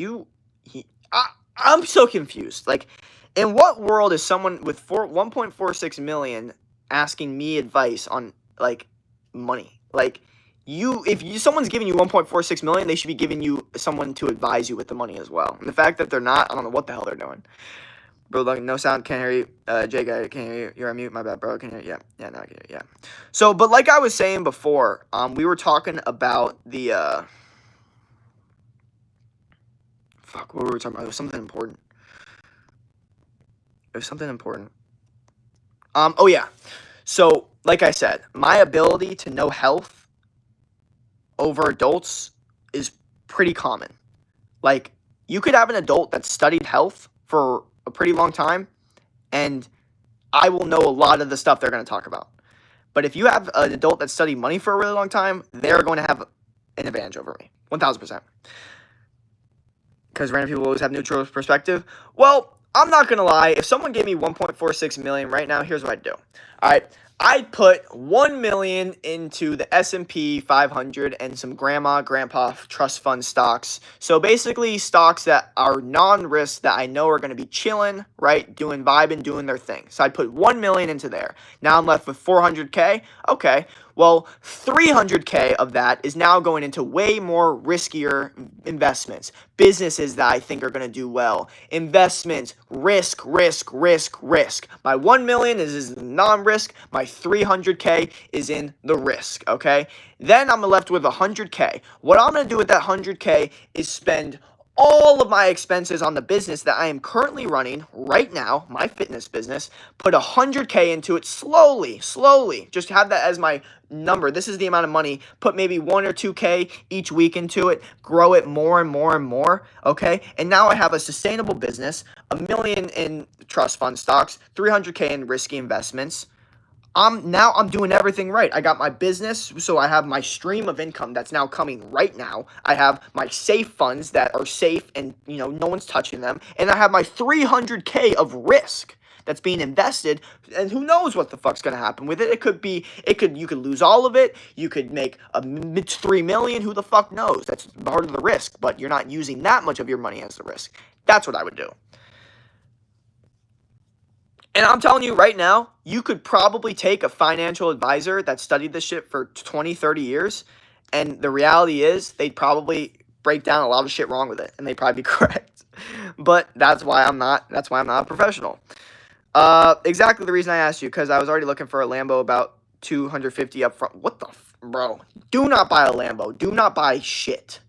Speaker 1: I'm so confused. Like, in what world is someone with 1.46 million asking me advice on like money? Like, if someone's giving you 1.46 million, they should be giving you someone to advise you with the money as well. And the fact that they're not, I don't know what the hell they're doing. Bro, like, no sound, can't hear you. Jake, I can't hear you. You're on mute, my bad, bro. Can you hear you? Yeah, now I can hear you, yeah. So, but like I was saying before, we were talking about the, fuck, what were we talking about? It was something important. Oh yeah. So, like I said, my ability to know health over adults is pretty common. Like, you could have an adult that studied health for a pretty long time, and I will know a lot of the stuff they're going to talk about. But if you have an adult that studied money for a really long time, they're going to have an advantage over me. 1,000%. Because random people always have neutral perspective. Well, I'm not going to lie. If someone gave me 1.46 million right now, here's what I'd do. All right. I'd put 1 million into the S&P 500 and some grandpa trust fund stocks. So basically stocks that are non-risk that I know are going to be chilling, right? Vibing, doing their thing. So I'd put 1 million into there. Now I'm left with 400K. Okay. Well, 300K of that is now going into way more riskier investments. Businesses that I think are going to do well. Investments, risk. My 1 million is non-risk. My 300K is in the risk, okay? Then I'm left with 100K. What I'm going to do with that 100K is spend all of my expenses on the business that I am currently running right now, my fitness business, put 100K into it slowly. Just have that as my number. This is the amount of money. Put maybe 1 or 2K each week into it, grow it more and more and more, okay? And now I have a sustainable business, $1 million in trust fund stocks, 300K in risky investments. I'm doing everything right. I got my business, so I have my stream of income that's now coming right now. I have my safe funds that are safe and, no one's touching them. And I have my 300K of risk that's being invested, and who knows what the fuck's gonna happen with it. You could lose all of it. You could make 3 million. Who the fuck knows? That's part of the risk, but you're not using that much of your money as the risk. That's what I would do. And I'm telling you right now, you could probably take a financial advisor that studied this shit for 20, 30 years, and the reality is they'd probably break down a lot of shit wrong with it, and they'd probably be correct. But that's why I'm not a professional. Exactly the reason I asked you, because I was already looking for a Lambo about 250 up front. What the bro? Do not buy a Lambo. Do not buy shit.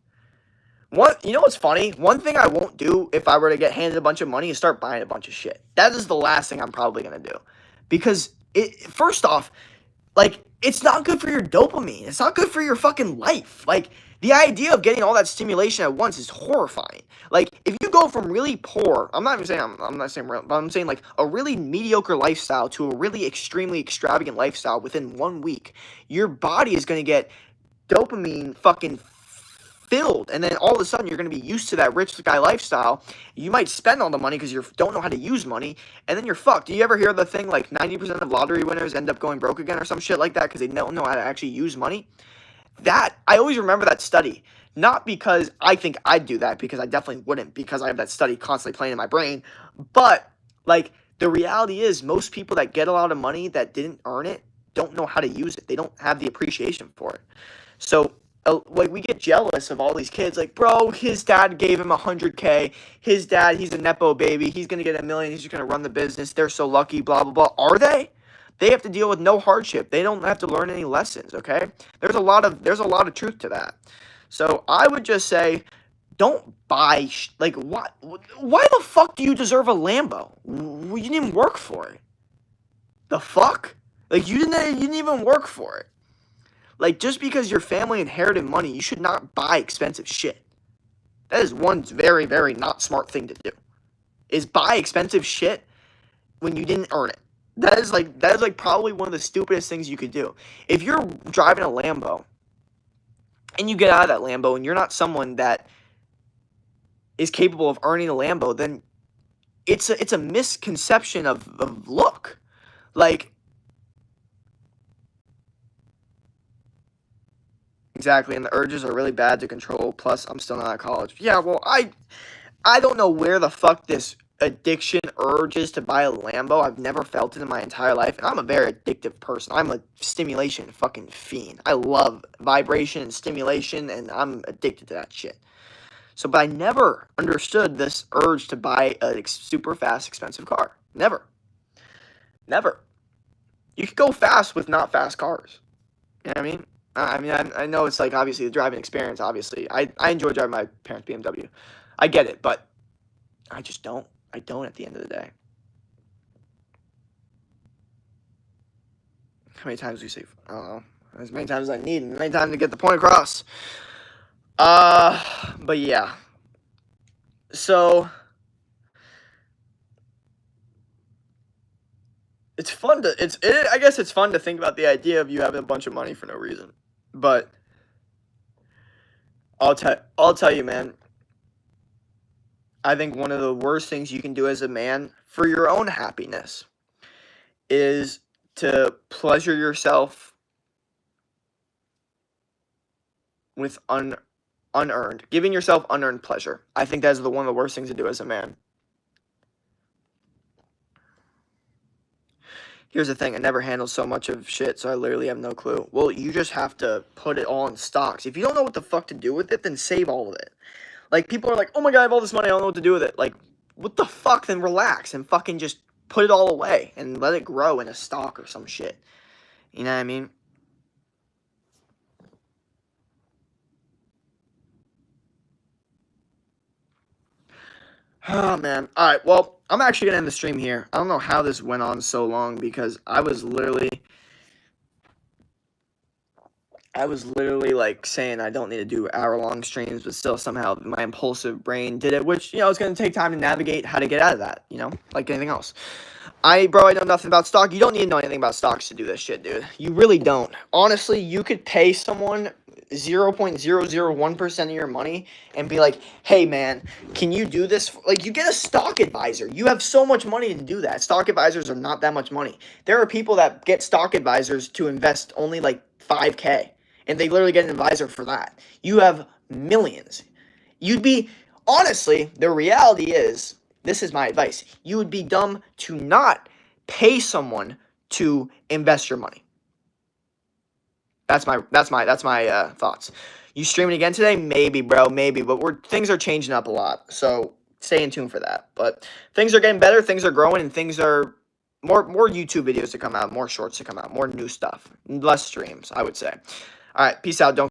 Speaker 1: You know what's funny? One thing I won't do if I were to get handed a bunch of money is start buying a bunch of shit. That is the last thing I'm probably going to do. Because, first off, like, it's not good for your dopamine. It's not good for your fucking life. Like, the idea of getting all that stimulation at once is horrifying. Like, if you go from really poor, I'm not saying like a really mediocre lifestyle to a really extremely extravagant lifestyle within 1 week, your body is going to get dopamine fucking filled, and then all of a sudden you're going to be used to that rich guy lifestyle. You might spend all the money because you don't know how to use money, and then you're fucked. Do you ever hear the thing like 90% of lottery winners end up going broke again or some shit like that because they don't know how to actually use money? That, I always remember that study, not because I think I'd do that, because I definitely wouldn't, because I have that study constantly playing in my brain, but like the reality is most people that get a lot of money that didn't earn it don't know how to use it. They don't have the appreciation for it. So like, we get jealous of all these kids, like, bro, his dad gave him 100K, his dad, he's a nepo baby, he's gonna get $1 million, he's just gonna run the business, they're so lucky, blah blah blah. Are they? They have to deal with no hardship. They don't have to learn any lessons, okay? There's a lot of truth to that. So I would just say, don't buy like, why the fuck do you deserve a Lambo? You didn't even work for it. The fuck? Like, you didn't even work for it. Like, just because your family inherited money, you should not buy expensive shit. That is one very, very not smart thing to do. Is buy expensive shit when you didn't earn it. That is like probably one of the stupidest things you could do. If you're driving a Lambo and you get out of that Lambo and you're not someone that is capable of earning a Lambo, then it's a misconception of look. Like, exactly, and the urges are really bad to control, plus I'm still not at college. Yeah, well, I don't know where the fuck this addiction urges to buy a Lambo. I've never felt it in my entire life, and I'm a very addictive person. I'm a stimulation fucking fiend. I love vibration and stimulation, and I'm addicted to that shit. So, but I never understood this urge to buy a super fast, expensive car. Never. You could go fast with not fast cars. You know what I mean? I know it's like, obviously, the driving experience, obviously. I enjoy driving my parents' BMW. I get it, but I just don't. I don't at the end of the day. How many times do you say? I don't know. As many times as I need, and as many times to get the point across. But yeah. So, it's fun to, I guess it's fun to think about the idea of you having a bunch of money for no reason. But I'll tell you, man, I think one of the worst things you can do as a man for your own happiness is to pleasure yourself with unearned, giving yourself unearned pleasure. I think that's one of the worst things to do as a man. Here's the thing, I never handled so much of shit, so I literally have no clue. Well, you just have to put it all in stocks. If you don't know what the fuck to do with it, then save all of it. Like, people are like, oh my god, I have all this money, I don't know what to do with it. Like, what the fuck? Then relax and fucking just put it all away and let it grow in a stock or some shit. You know what I mean? Oh, man. All right, well, I'm actually going to end the stream here. I don't know how this went on so long because I was literally like saying I don't need to do hour-long streams, but still somehow my impulsive brain did it, which, you know, it's going to take time to navigate how to get out of that, you know, like anything else. Bro, I know nothing about stock. You don't need to know anything about stocks to do this shit, dude. You really don't. Honestly, you could pay someone 0.001% of your money and be like, hey, man, can you do this? Like, you get a stock advisor. You have so much money to do that. Stock advisors are not that much money. There are people that get stock advisors to invest only like $5K, and they literally get an advisor for that. You have millions. Honestly, the reality is, this is my advice. You would be dumb to not pay someone to invest your money. That's my thoughts. You streaming again today? Maybe, bro, maybe. But things are changing up a lot, so stay in tune for that. But things are getting better, things are growing, and things are more YouTube videos to come out, more shorts to come out, more new stuff, less streams, I would say. All right, peace out. Don't